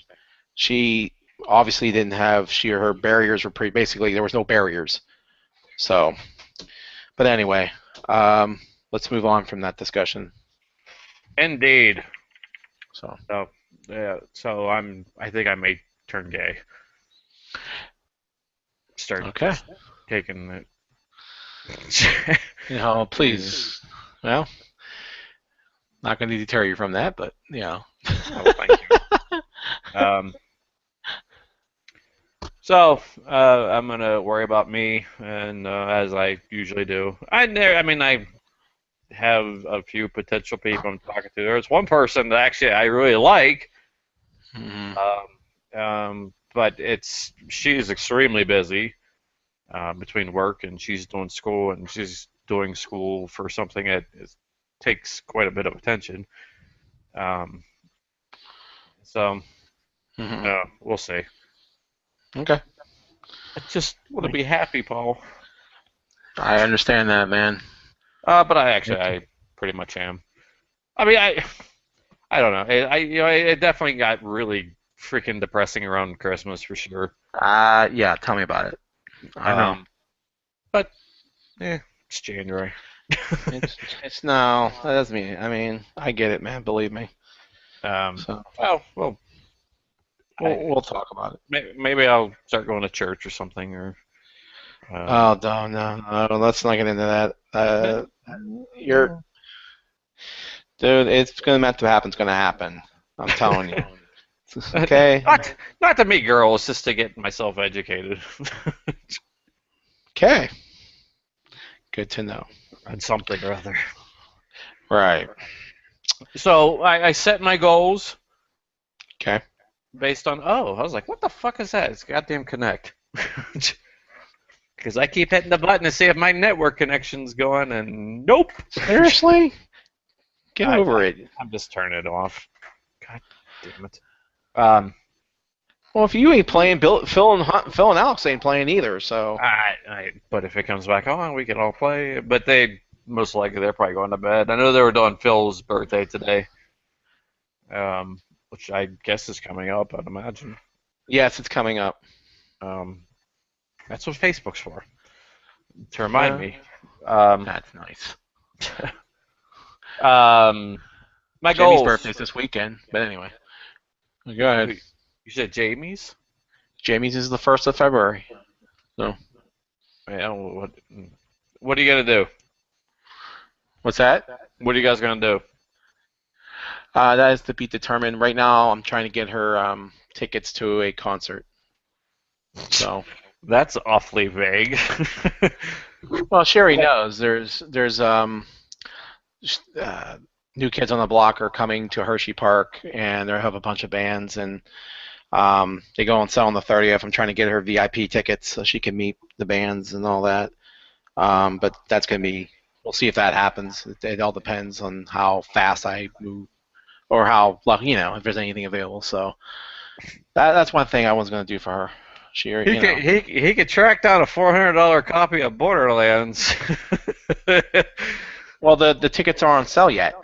She obviously didn't have she or her barriers were pretty basically there was no barriers. So, but anyway, let's move on from that discussion. indeed. So, So yeah. So I think I may turn gay. Start okay, taking it. please, well, not going to deter you from that, but Oh, thank you. Um, so I'm gonna worry about me, and as I usually do. I mean, I have a few potential people I'm talking to. There's one person that actually I really like, mm, but she's extremely busy between work and she's doing school, and she's doing school for something that takes quite a bit of attention. Um, so we'll see. okay, I just want to be happy, Paul. I understand that, man. But I pretty much am. I mean, I don't know. It definitely got really freaking depressing around Christmas for sure. Yeah, tell me about it. I know. But it's January. It's no. That doesn't mean. I mean, I get it, man. Believe me. So Well, we'll talk about it. maybe I'll start going to church or something, or Oh no, no, no. Let's not get into that. You're, dude. It's gonna meant to happen. It's gonna happen. I'm telling you. Okay. not to meet girls, just to get myself educated Okay. Good to know. on something or other. Right. So I set my goals Okay. based on, I was like, what the fuck is that? It's goddamn Connect. Because I keep hitting the button to see if my network connection's going, and nope. Seriously? Get over it. I'm just turning it off. God damn it. Well, if you ain't playing, Phil and Alex ain't playing either. So. But if it comes back on, we can all play. But most likely they're probably going to bed. I know they were doing Phil's birthday today, which I guess is coming up, I'd imagine. Yes, it's coming up. That's what Facebook's for, to remind me. That's nice. My Jimmy's goals. birthday's this weekend, but anyway. Go ahead. You said Jamie's? Jamie's is the 1st of February. So. Yeah, what are you going to do? What's that? What are you guys going to do? That is to be determined. Right now, I'm trying to get her tickets to a concert. So. That's awfully vague. Well, Sherry knows. There's New Kids on the Block are coming to Hershey Park, and they have a bunch of bands, and they go on sale on the 30th. I'm trying to get her VIP tickets so she can meet the bands and all that. But that's going to be, we'll see if that happens. It all depends on how fast I move or how lucky, if there's anything available. So that's one thing I was going to do for her. He could track down a $400 copy of Borderlands. Well, the tickets aren't on sale yet.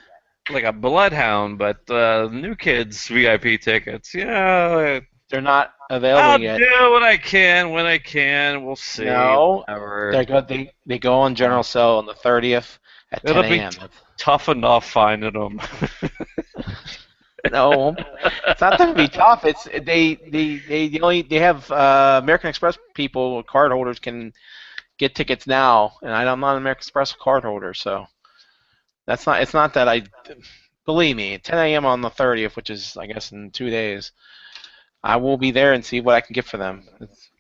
Like a Bloodhound, but New Kids VIP tickets, they're not available yet. I'll do what I can when I can. We'll see. No, they go on general sale on the 30th at 10 a.m. It'll be tough enough finding them. No, it's not going to be tough. It's they have American Express people, card holders can get tickets now, and I'm not an American Express card holder, so it's not that I believe me. 10 a.m. on the 30th, which is I guess in 2 days, I will be there and see what I can get for them.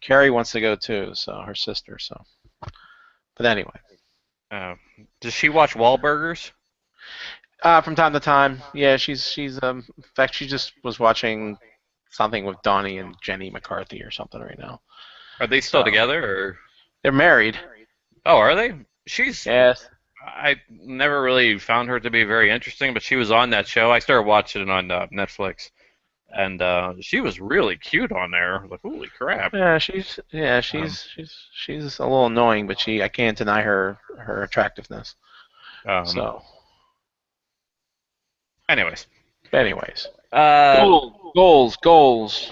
Carrie wants to go too, so her sister. So, but anyway, does she watch Wahlburgers? From time to time, yeah. She's in fact she just was watching something with Donnie and Jenny McCarthy or something right now. Are they still together, or they're married? Oh, are they? Yes. I never really found her to be very interesting, but she was on that show. I started watching it on Netflix, and she was really cute on there. Like, holy crap! Yeah, she's a little annoying, but I can't deny her attractiveness. So. Anyways. Goals.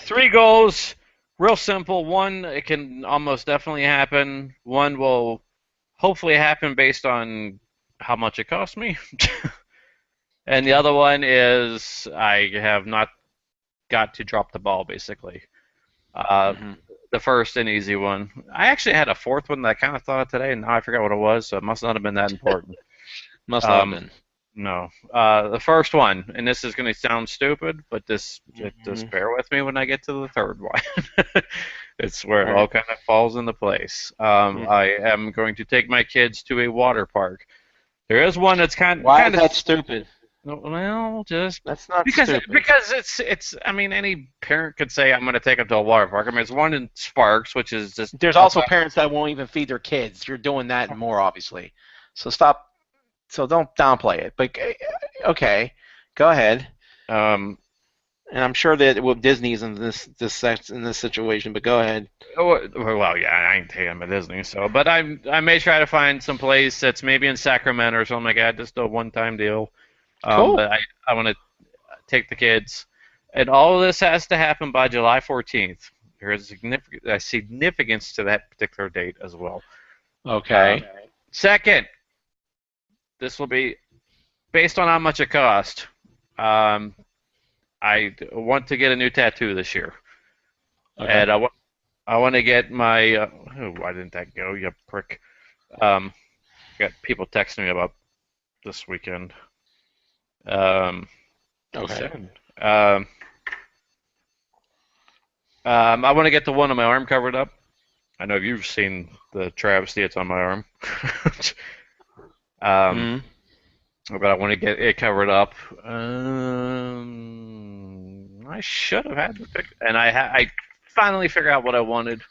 3 goals. Real simple. One, it can almost definitely happen. One will hopefully happen based on how much it costs me. And the other one is I have not got to drop the ball, basically. The first, an easy one. I actually had a fourth one that I kind of thought of today, and now I forgot what it was, so it must not have been that important. Must not have been. No. The first one, and this is going to sound stupid, but just bear with me when I get to the third one. It's where it all kind of falls into place. I am going to take my kids to a water park. There is one that's kind of... Why is that stupid? Well, just... That's not stupid. Stupid. Because it's... I mean, any parent could say, I'm going to take them to a water park. I mean, it's one in Sparks, which is just... There's also parents that won't even feed their kids. You're doing that and more, obviously. So stop... So don't downplay it. But okay, go ahead. And I'm sure that Disney's in this situation. But go ahead. Well, yeah, I ain't taking them to Disney. So, but I may try to find some place that's maybe in Sacramento or something like that. Just a one-time deal. Cool. But I want to take the kids, and all of this has to happen by July 14th. there is a significance to that particular date as well. Okay. Second, this will be based on how much it cost. Um, I want to get a new tattoo this year, Okay. and I want to get my. Oh, why didn't that go? You prick. Um, got people texting me about this weekend. Um, Okay. um, I want to get the one on my arm covered up. I know you've seen the travesty it's on my arm. um, Hmm. but I want to get it covered up. I should have had the pic, and I finally figured out what I wanted.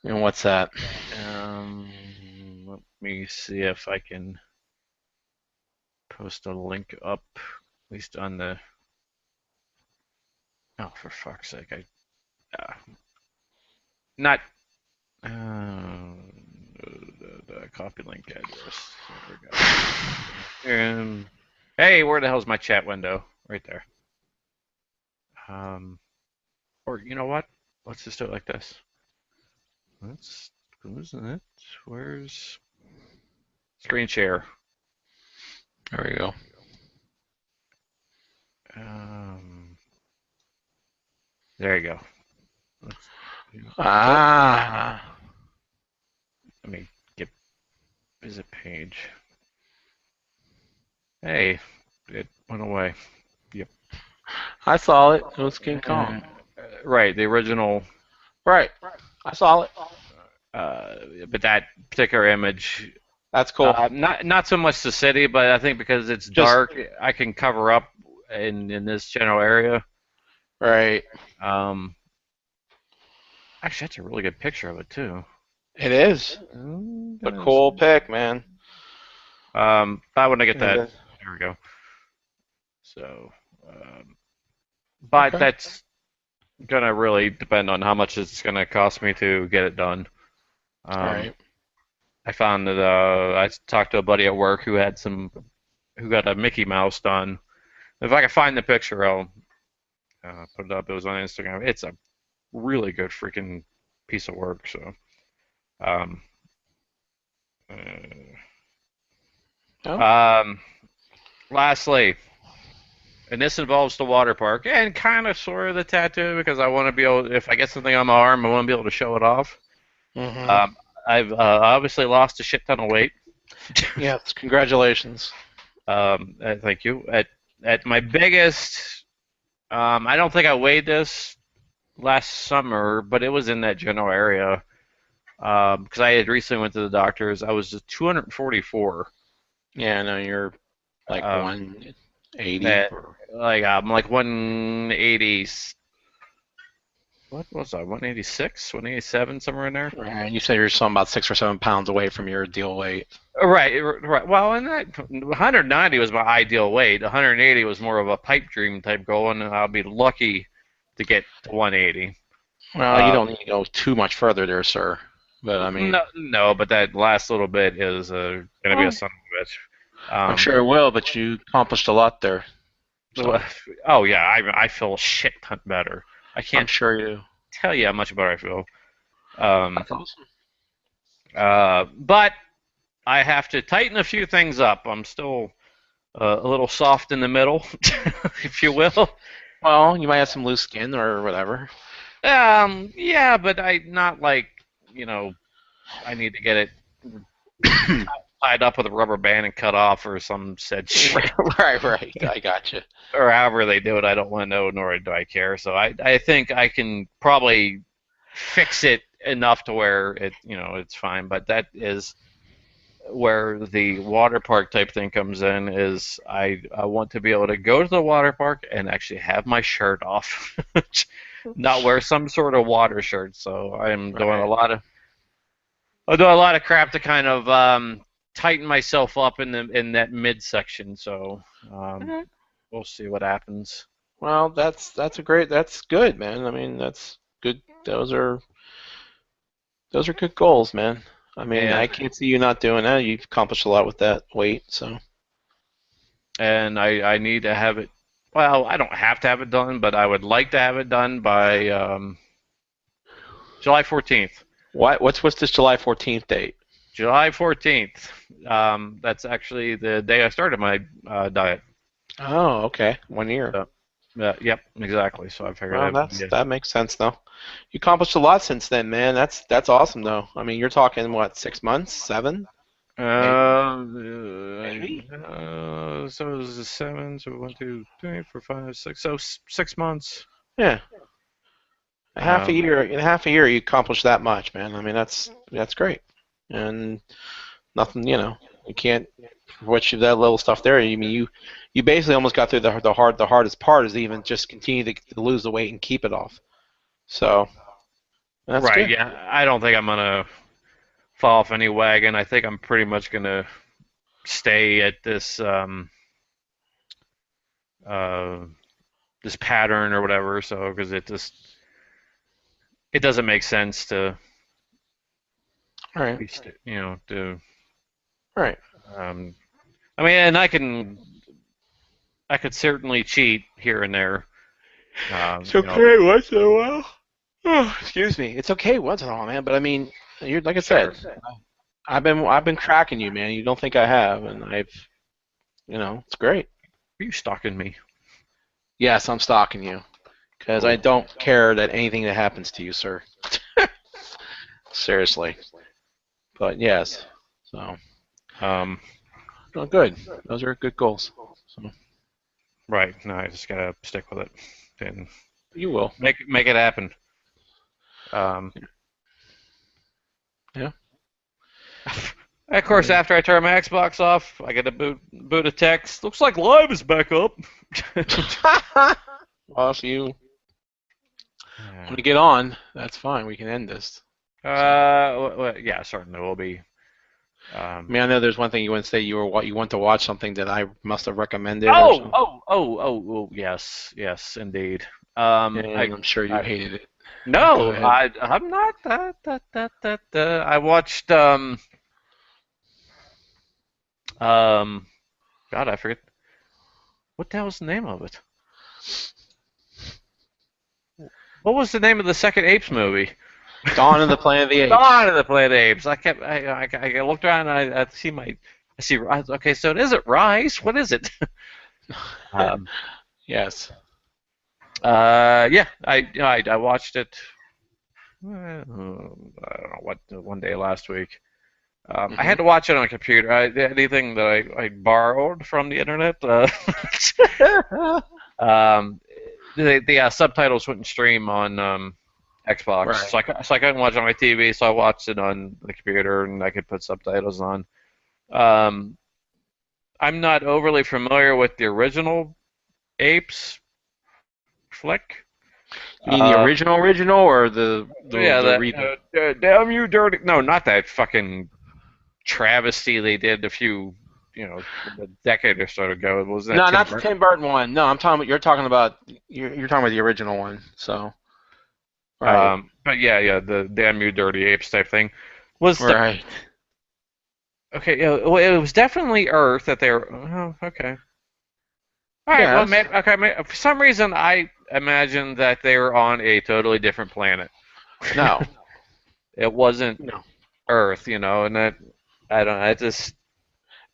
And what's that? Let me see if I can post a link up, at least on the. Oh, for fuck's sake! Not the copy link address. There we go. Hey, where the hell's my chat window? Right there. Um, or you know what? Let's just do it like this. Let's. Who's it? Where's screen share? There we go. Um, there you go. Let's, oh, Ah, let me get visit page. Hey, it went away. Yep. I saw it. It was King Kong. Right, the original. Right. I saw it. Uh, but that particular image, That's cool. not so much the city, but I think because it's Just dark, I can cover up in this general area. right. Um, actually, that's a really good picture of it too. It is a cool pick, man. I want to get It that. is. There we go. So, um, but Okay. that's gonna really depend on how much it's gonna cost me to get it done. All Um, right. I found that I talked to a buddy at work who got a Mickey Mouse done. If I can find the picture, I'll put it up. It was on Instagram. It's a really good freaking piece of work. So, um, Oh. um, lastly, and this involves the water park and kind of sort of the tattoo because I want to be able, if I get something on my arm, I want to be able to show it off. Mm-hmm. Um, I've obviously lost a shit ton of weight. Yes. Congratulations. Thank you. At my biggest, I don't think I weighed this last summer, but it was in that general area. Because I had recently went to the doctors. I was just 244. Yeah. No, you're like Um, 180 that or like I'm like 180. What was I? 186, 187, somewhere in there. and you said you're some about 6 or 7 pounds away from your ideal weight. Right, right. Well, and that 190 was my ideal weight. 180 was more of a pipe dream type goal, and I'll be lucky to get to 180. Well, you Uh, don't need to go too much further there, sir. But I mean, no, no, but that last little bit is going to be a well, son of a bitch. I'm sure it will. But you accomplished a lot there, so Oh yeah, I feel a shit ton better. I I'm can't sure you do. tell you how much better I feel. Um, That's awesome. but I have to tighten a few things up. I'm still a little soft in the middle, if you will. Well, you might have some loose skin or whatever. Yeah, but I not like you know I need to get it tied up with a rubber band and cut off or some said shit Right, right. I got you. or however they do it. I don't want to know, nor do I care. So I think I can probably fix it enough to where it's fine. But that is where the water park type thing comes in. Is I want to be able to go to the water park and actually have my shirt off, not wear some sort of water shirt. So Right. I'm doing a lot of crap to kind of tighten myself up in that midsection. So um, Mhm. we'll see what happens. Well, that's good, man. I mean, that's good. Those are good goals, man. I mean, I And can't see you not doing that. You've accomplished a lot with that weight, so I need to have it. Well, I don't have to have it done, but I would like to have it done by. July 14th. What's this July 14th date? July 14th. That's actually the day I started my diet. Oh, okay. 1 year. So, yep, exactly. So I figured Well, that would be it. that makes sense though. You accomplished a lot since then, man. That's awesome though. I mean, you're talking what, 6 months, seven, eight, maybe? So it was a seven. So 1, 2, 3, 4, 5, 6. So 6 months. Yeah, Um, in half a year, you accomplished that much, man. I mean, that's great. And nothing, you can't. What you that little stuff there. You mean you basically almost got through the hardest part is even just continue to lose the weight and keep it off. So that's right. good. Yeah. I don't think I'm gonna fall off any wagon. I think I'm pretty much gonna stay at uh, this pattern or whatever. So because it doesn't make sense to All right, to all right. um, I mean, and I could certainly cheat here and there. It's You know, okay once in a while. Oh, excuse me. It's okay once in a while, man. But I mean, you're like I sure. said, I've been tracking you, man. You don't think I have, and it's great. Are you stalking me? Yes, I'm stalking you because I Cool. don't care that anything that happens to you, sir. Seriously. But yes, so Um, oh, good. Those are good goals. So right. No, I just gotta stick with it and you will. make it happen. Um, Yeah. of I course, mean, after I turn my Xbox off, I get a boot a text. Looks like Live is back up. well, if you Yeah. want to get on, that's fine. We can end this. So. Yeah, certainly will be. I mean, I know there's one thing you want to say. You want to watch something that I must have recommended or Oh, something, oh, oh, oh, oh, yes, yes, indeed. and I'm sure you I hated it. Go no, ahead. I'm not that. I watched um, God, I forget what the hell's the name of it. What was the name of the second Apes movie? Dawn of the Planet of the Dawn Apes. of the Planet of the Apes. I looked around and I see Rise. Okay, so it isn't Rise. What is it? Um, Yes. yeah, I watched it. I don't know what one day last week. I Hmm. had to watch it on a computer. Anything that I borrowed from the internet, um, the subtitles wouldn't stream on Xbox, Right. so I couldn't watch it on my TV. So I watched it on the computer, and I could put subtitles on. Um, I'm not overly familiar with the original Apes flick. You mean the Uh, original, or yeah, the that reboot? damn you dirty. No, not that fucking travesty they did a decade or so ago. Wasn't that No, Tim not the Burton? Tim Burton one. No, I'm talking. You're talking about the original one. So right, But yeah, the damn you dirty apes type thing was the right. okay. Yeah, well, it was definitely Earth that they were. Oh, okay. All right. Well, Yes. maybe, okay. For some reason, I imagined that they were on a totally different planet. No. It wasn't No. Earth, and that I don't. I just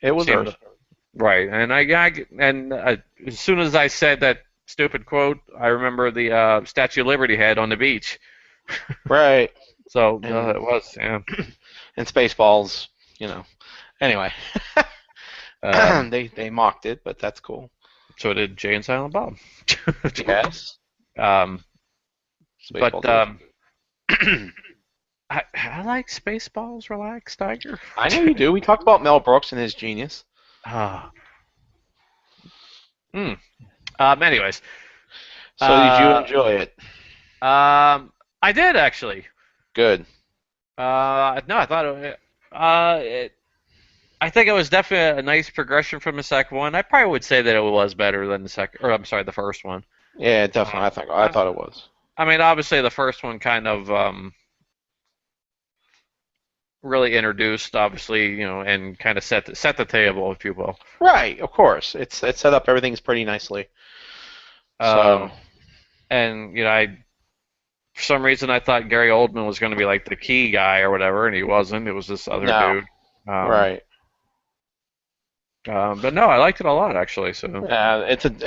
It was seemed Earth. right. And as soon as I said that stupid quote, I remember the Statue of Liberty head on the beach. Right. So And it was, yeah. and Spaceballs. You know. Anyway, Um, they mocked it, but that's cool. so did Jay and Silent Bob. Yes. um, but Spaceball too. I like Spaceballs. Relax, Tiger. I know you do. We talked about Mel Brooks and his genius. Ah. Hmm. Anyways, So did you uh, enjoy it? I did actually. Good. No, I thought I think it was definitely a nice progression from the second one. I probably would say that it was better than the second, or I'm sorry, the first one. Yeah, Uh, definitely. I I, thought it was. I mean, obviously, the first one kind of really introduced, obviously, and kind of set the table, if you will. Right. Of course. It's set up everything's pretty nicely. So Um, and For some reason, I thought Gary Oldman was going to be like the key guy or whatever, and he wasn't. It was this other No, dude. Um, right. but no, I liked it a lot actually. So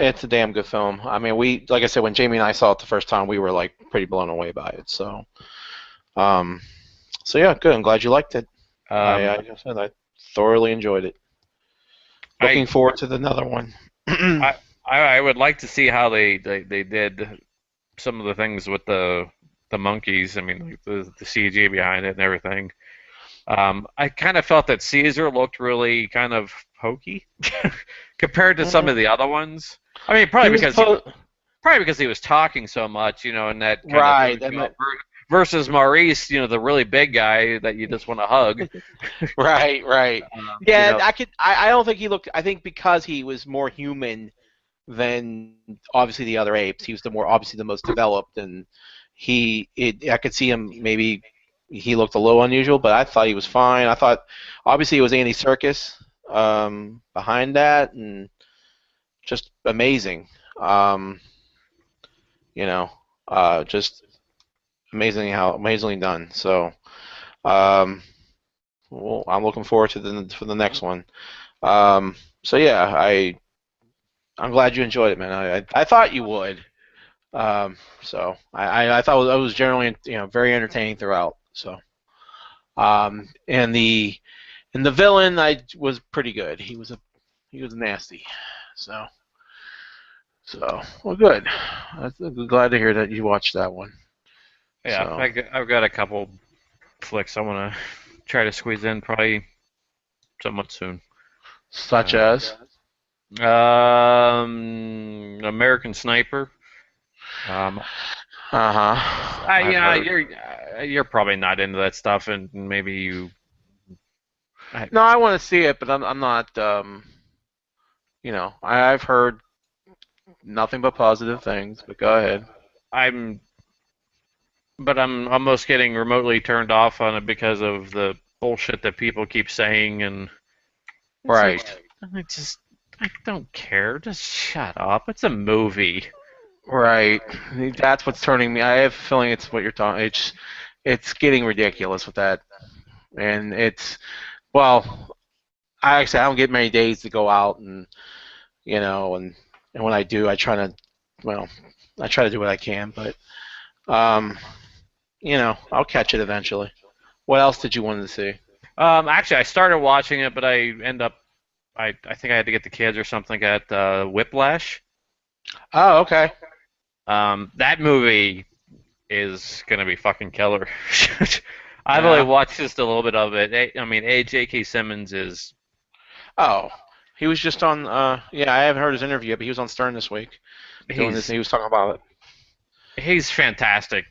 It's a damn good film. I mean, like I said, when Jamie and I saw it the first time, we were like pretty blown away by it. Um, so yeah, good. I'm glad you liked it. um, Like I said, I thoroughly enjoyed it. Looking I, forward to the another one. I I would like to see how they did some of the things with the monkeys. I mean, like the CG behind it and everything. I kind of felt that Caesar looked really kind of hokey compared to some of the other ones. I mean, He was probably because he was talking so much, and that kind of right. throws you off. Versus Maurice, the really big guy that you just want to hug. Right, right. Um, you Yeah, know, I don't think he looked. I think because he was more human than obviously the other apes. He was obviously the most developed, and I could see him maybe he looked a little unusual, but I thought he was fine. I thought obviously it was Andy Serkis behind that, and just amazing. Um, you know, just amazingly done. So, um, well, I'm looking forward to the next one. So yeah, I'm glad you enjoyed it, man. I thought you would. So I thought it was generally very entertaining throughout. So and the villain I was pretty good. He was nasty. So well good. I'm glad to hear that you watched that one. yeah, So I've got a couple flicks I want to try to squeeze in probably somewhat soon. such Uh, as American Sniper. Um, I've yeah, heard. you're probably not into that stuff, and maybe you. I, No, I want to see it, but I'm not. I've heard nothing but positive things. But go ahead. I'm, but I'm almost getting remotely turned off on it because of the bullshit that people keep saying, and it's like, Right. I don't care. Just shut up. It's a movie. Right. That's what's turning me. I have a feeling it's what you're talking. It's getting ridiculous with that, and well, I actually I don't get many days to go out, and and when I do, well, I try to do what I can, but um, I'll catch it eventually. What else did you want to see? Actually, I started watching it, but I think I had to get the kids or something at Whiplash. Oh, okay. That movie is gonna be fucking killer. I've only Yeah. watched just a little bit of it. I mean, J.K. Simmons is Oh, he was just on. Yeah, I haven't heard his interview yet, but he was on Stern this week doing this. he's He was talking about it. he's fantastic.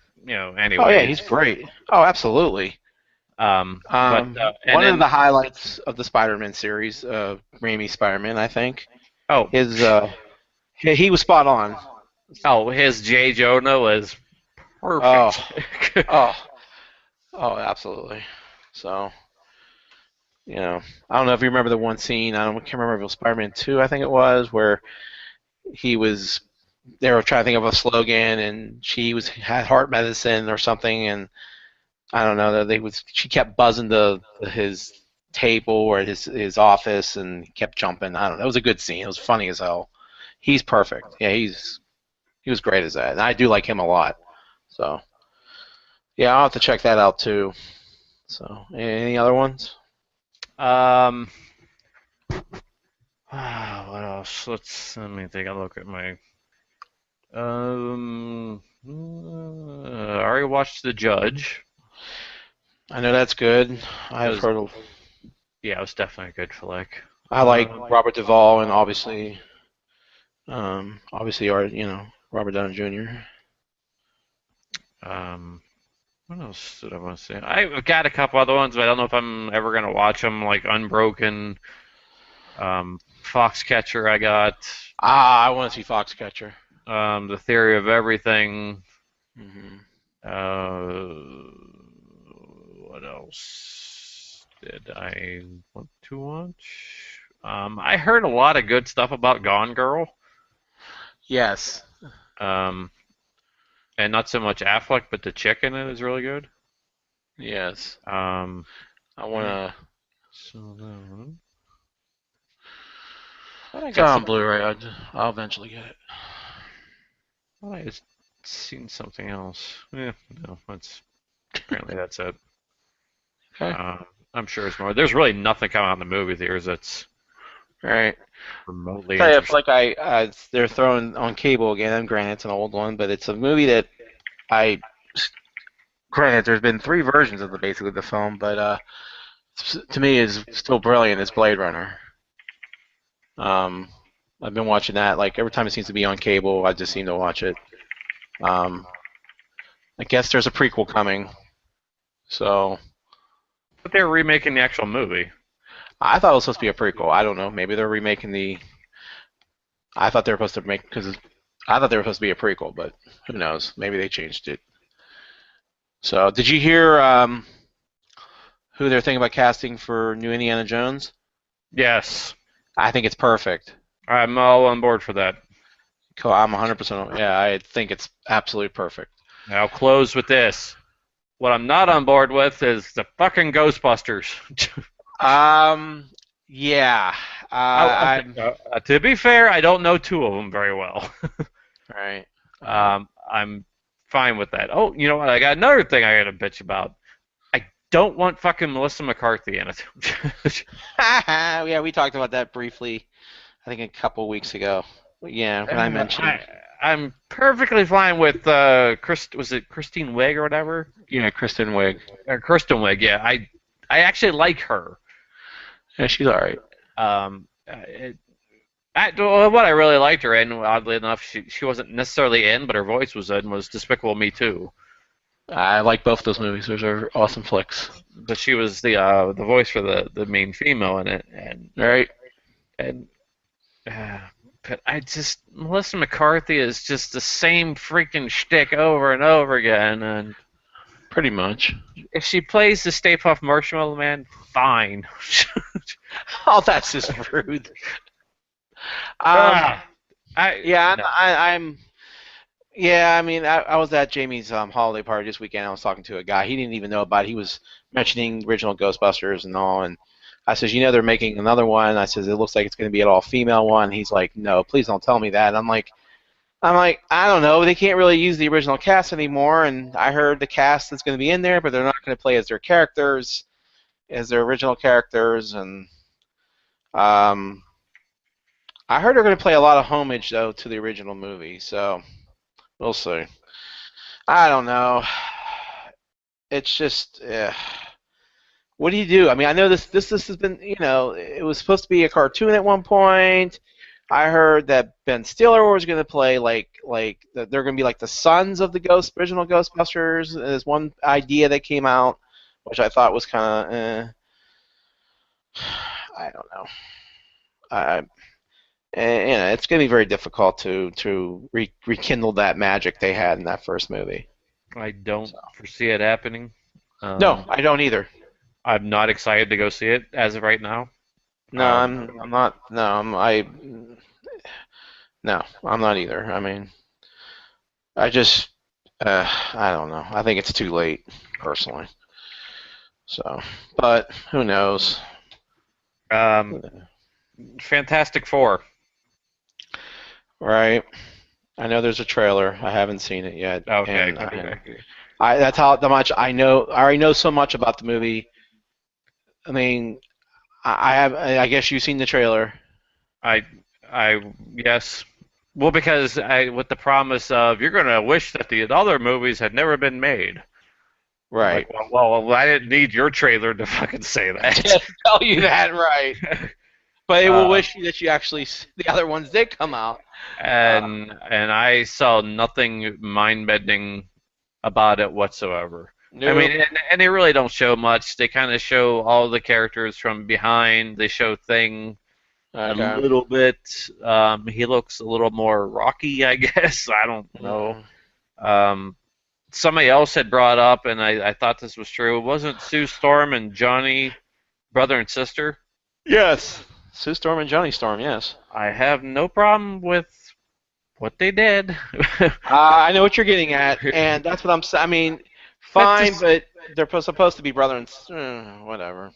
Oh yeah, Anyways. he's great. Oh, absolutely. But and One of then the highlights of the Spider-Man series, Raimi Spider-Man, I think, oh his he was spot on. his J. Jonah was Oh, perfect. oh, oh, absolutely. So, I don't know if you remember the one scene. I can't remember if it was Spider-Man 2, I think it was, where he was. They were trying to think of a slogan, and she had heart medicine or something, and I don't know that she kept buzzing his table or his office and he kept jumping. I don't know. It was a good scene. It was funny as hell. He's perfect. Yeah, he was great as that. And I do like him a lot. So yeah, I'll have to check that out too. So any other ones? um, what else? Let me take a look at my. I already watched The Judge. I know that's good. It I've was heard of. Yeah, it was definitely a good flick. I like Robert Duvall and obviously our Robert Downey Jr. Um, what else did I want to say? I've got a couple other ones, but I don't know if I'm ever gonna watch them. Like Unbroken, Foxcatcher. I got Ah, I want to see Foxcatcher. The Theory of Everything. Hmm. Uh, what else did I want to watch? I heard a lot of good stuff about Gone Girl. Yes. Um, and not so much Affleck, but the chick in it is really good. Yes. Um, I want yeah. to. So that one. I It's got on some. Blu-ray. I'll eventually get it. I had seen something else. Yeah, no, that's it. Okay. I'm sure it's more. There's really nothing coming out in the movie theaters that's All right. remotely Tell you, I feel interesting. like they're throwing on cable again. And granted, it's an old one, but it's a movie that I. Granted, there's been three versions of basically the film, but to me is still brilliant. Is Blade Runner. Um, I've been watching that like every time it seems to be on cable. I just seem to watch it. Um, I guess there's a prequel coming, so But they're remaking the actual movie. I thought it was supposed to be a prequel. I don't know. Maybe they're remaking the. I thought they were supposed to make because I thought they were supposed to be a prequel, but who knows? Maybe they changed it. So, did you hear who they're thinking about casting for new Indiana Jones? Yes, I think it's perfect. I'm all on board for that. Cool. I'm 100%. Yeah, I think it's absolutely perfect. I'll close with this. What I'm not on board with is the fucking Ghostbusters. Um, yeah. I'm To be fair, I don't know two of them very well. right. Right. I'm fine with that. Oh, you know what? I got another thing I got to bitch about. I don't want fucking Melissa McCarthy in it. Yeah, we talked about that briefly. I think a couple weeks ago. Yeah, when I mentioned. I'm perfectly fine with was it Christine Wiig or whatever? Yeah, Kristen Wiig. Or Kristen Wiig, yeah. I actually like her. Yeah, she's all right. It, well, what I really liked her in, oddly enough, she wasn't necessarily in, but her voice was in, was Despicable Me too. I like both those movies. Those are awesome flicks. But she was the voice for the main female in it, All right. and uh, but I just Melissa McCarthy is just the same freaking shtick over and over again, and Pretty much. if she plays the Stay Puft Marshmallow Man, fine. Oh, that's just rude. Um, ah, I yeah, no. I'm. Yeah, I mean, I was at Jamie's holiday party this weekend. I was talking to a guy. He didn't even know about it. He was mentioning original Ghostbusters and all, and I says, they're making another one. I says, it looks like it's going to be an all-female one. He's like, no, please don't tell me that. I'm like, I don't know. They can't really use the original cast anymore, and I heard the cast that's going to be in there, but they're not going to play as their characters, as their original characters, and um, I heard they're going to play a lot of homage though to the original movie. So we'll see. I don't know. It's just, what do you do? I mean, I know this has been, it was supposed to be a cartoon at one point. I heard that Ben Stiller was going to play like they're going to be like the sons of the original Ghostbusters. There's one idea that came out, which I thought was kind of, I don't know. I, it's going to be very difficult to rekindle that magic they had in that first movie. I don't So. foresee it happening. No, Um, I don't either. I'm not excited to go see it as of right now. No, Um, I'm not. No, no, I'm not either. I mean, I just, I don't know. I think it's too late, personally. So, but who knows? um, Fantastic Four. Right? I know there's a trailer. I haven't seen it yet, Okay, and okay. that's how much I know. I already know so much about the movie. I mean, I have. I guess you've seen the trailer, I, yes. Well, because with the promise of you're gonna wish that the other movies had never been made. I'm right? like, well, I didn't need your trailer to fucking say that. To tell you that, right? But it will uh, wish you that you actually the other ones did come out. Uh, and I saw nothing mind-bending about it whatsoever. I mean, nope. and they really don't show much. They kind of show all the characters from behind. They show Thing a Okay. little bit. He looks a little more rocky, I guess. I don't know. Mm. Um, Somebody else had brought up, and I thought this was true. Wasn't Sue Storm and Johnny brother and sister? Yes. Sue Storm and Johnny Storm. Yes. I have no problem with. what they did. I know what you're getting at, and that's what I'm saying. I mean, But fine, just, but they're supposed to be brother and whatever.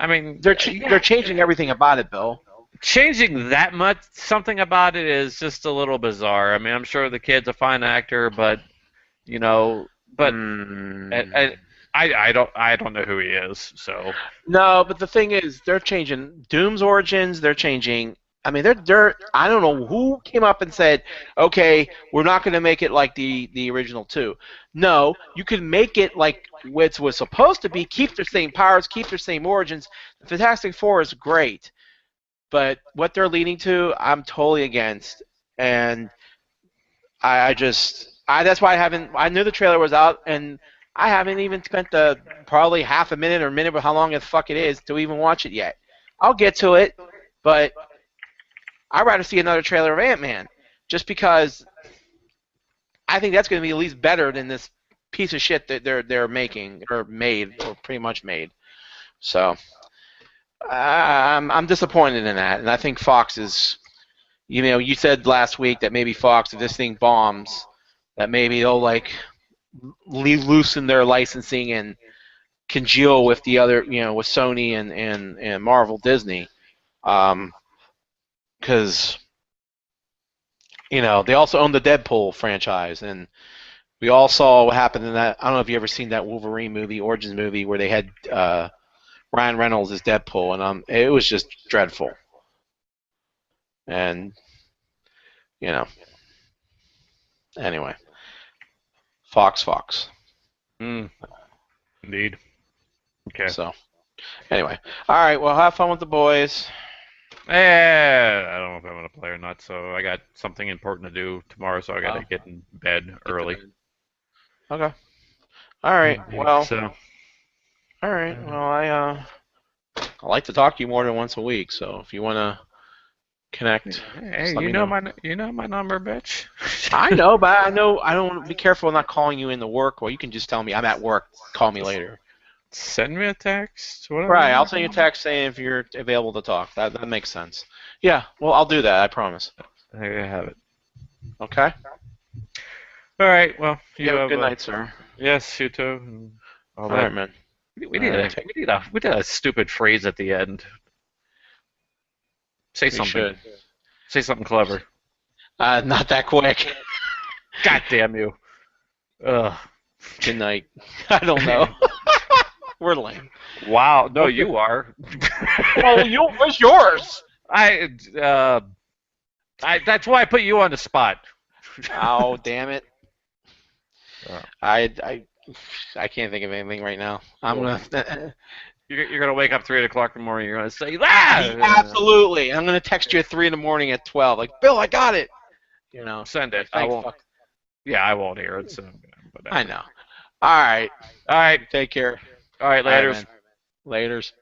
I mean, They're yeah, changing everything about it, Bill. changing that much, something about it is just a little bizarre. I mean, I'm sure the kid's a fine actor, but you know, but I, Mm. I don't know who he is. So No, but the thing is, they're changing Doom's origins. They're changing. I mean, they're. I don't know who came up and said, "Okay, we're not going to make it like the original two." No, you can make it like what was supposed to be. Keep their same powers, keep their same origins. The Fantastic Four is great, but what they're leading to, I'm totally against. And I just, that's why I haven't. I knew the trailer was out, and I haven't even spent the probably half a minute or minute, or how long the fuck it is, to even watch it yet. I'll get to it, but I'd rather see another trailer of Ant-Man, just because I think that's going to be at least better than this piece of shit that they're making or made or pretty much made. So I'm disappointed in that, and I think Fox is. You know, you said last week that maybe Fox, if this thing bombs, that maybe they'll like loosen their licensing and congeal with the other, with Sony and Marvel Disney, because they also own the Deadpool franchise, and we all saw what happened in that. I don't know if you ever seen that Wolverine movie, Origins movie, where they had Ryan Reynolds as Deadpool, and it was just dreadful. And you know, anyway, Fox. mm, indeed. Okay. So anyway, all right. Well, have fun with the boys. I don't know if I'm gonna play or not. So I got something important to do tomorrow, so I gotta Oh, get in bed get to early. bed. Okay. All right. Indeed. Well. So, All right. uh, Well, I like to talk to you more than once a week. So if you want to connect, hey, just let me know. you know my number, bitch. I know, but I know I don't want to be careful not calling you in the work. Or you can just tell me I'm at work. Call me later. Send me a text, whatever. Right. I'll send you a text saying if you're available to talk. That makes sense. Yeah. Well, I'll do that. I promise. There you have it. Okay. All right. Well, You you have a have good a night, sir. yes, you too, and all All that. right, man. We All need right. we need a stupid phrase at the end. Say We something. should. Say something clever. Not that quick. God damn you. Ugh. Good night. I don't know. We're lame. Wow. No, Okay. you are. Well, what's yours? I that's why I put you on the spot. Oh, damn it. Uh, I, I, I can't think of anything right now. I'm well, gonna. you're gonna wake up 3 o'clock in the morning. You're gonna say, ah, Absolutely. I'm gonna text you at 3 in the morning at 12. Like, Bill, I got it. send it. Like, I thanks, won't. fuck. Yeah, I won't hear it. So I whatever. know. All right. All right. Take care. All right. All right, Later. man. Laters.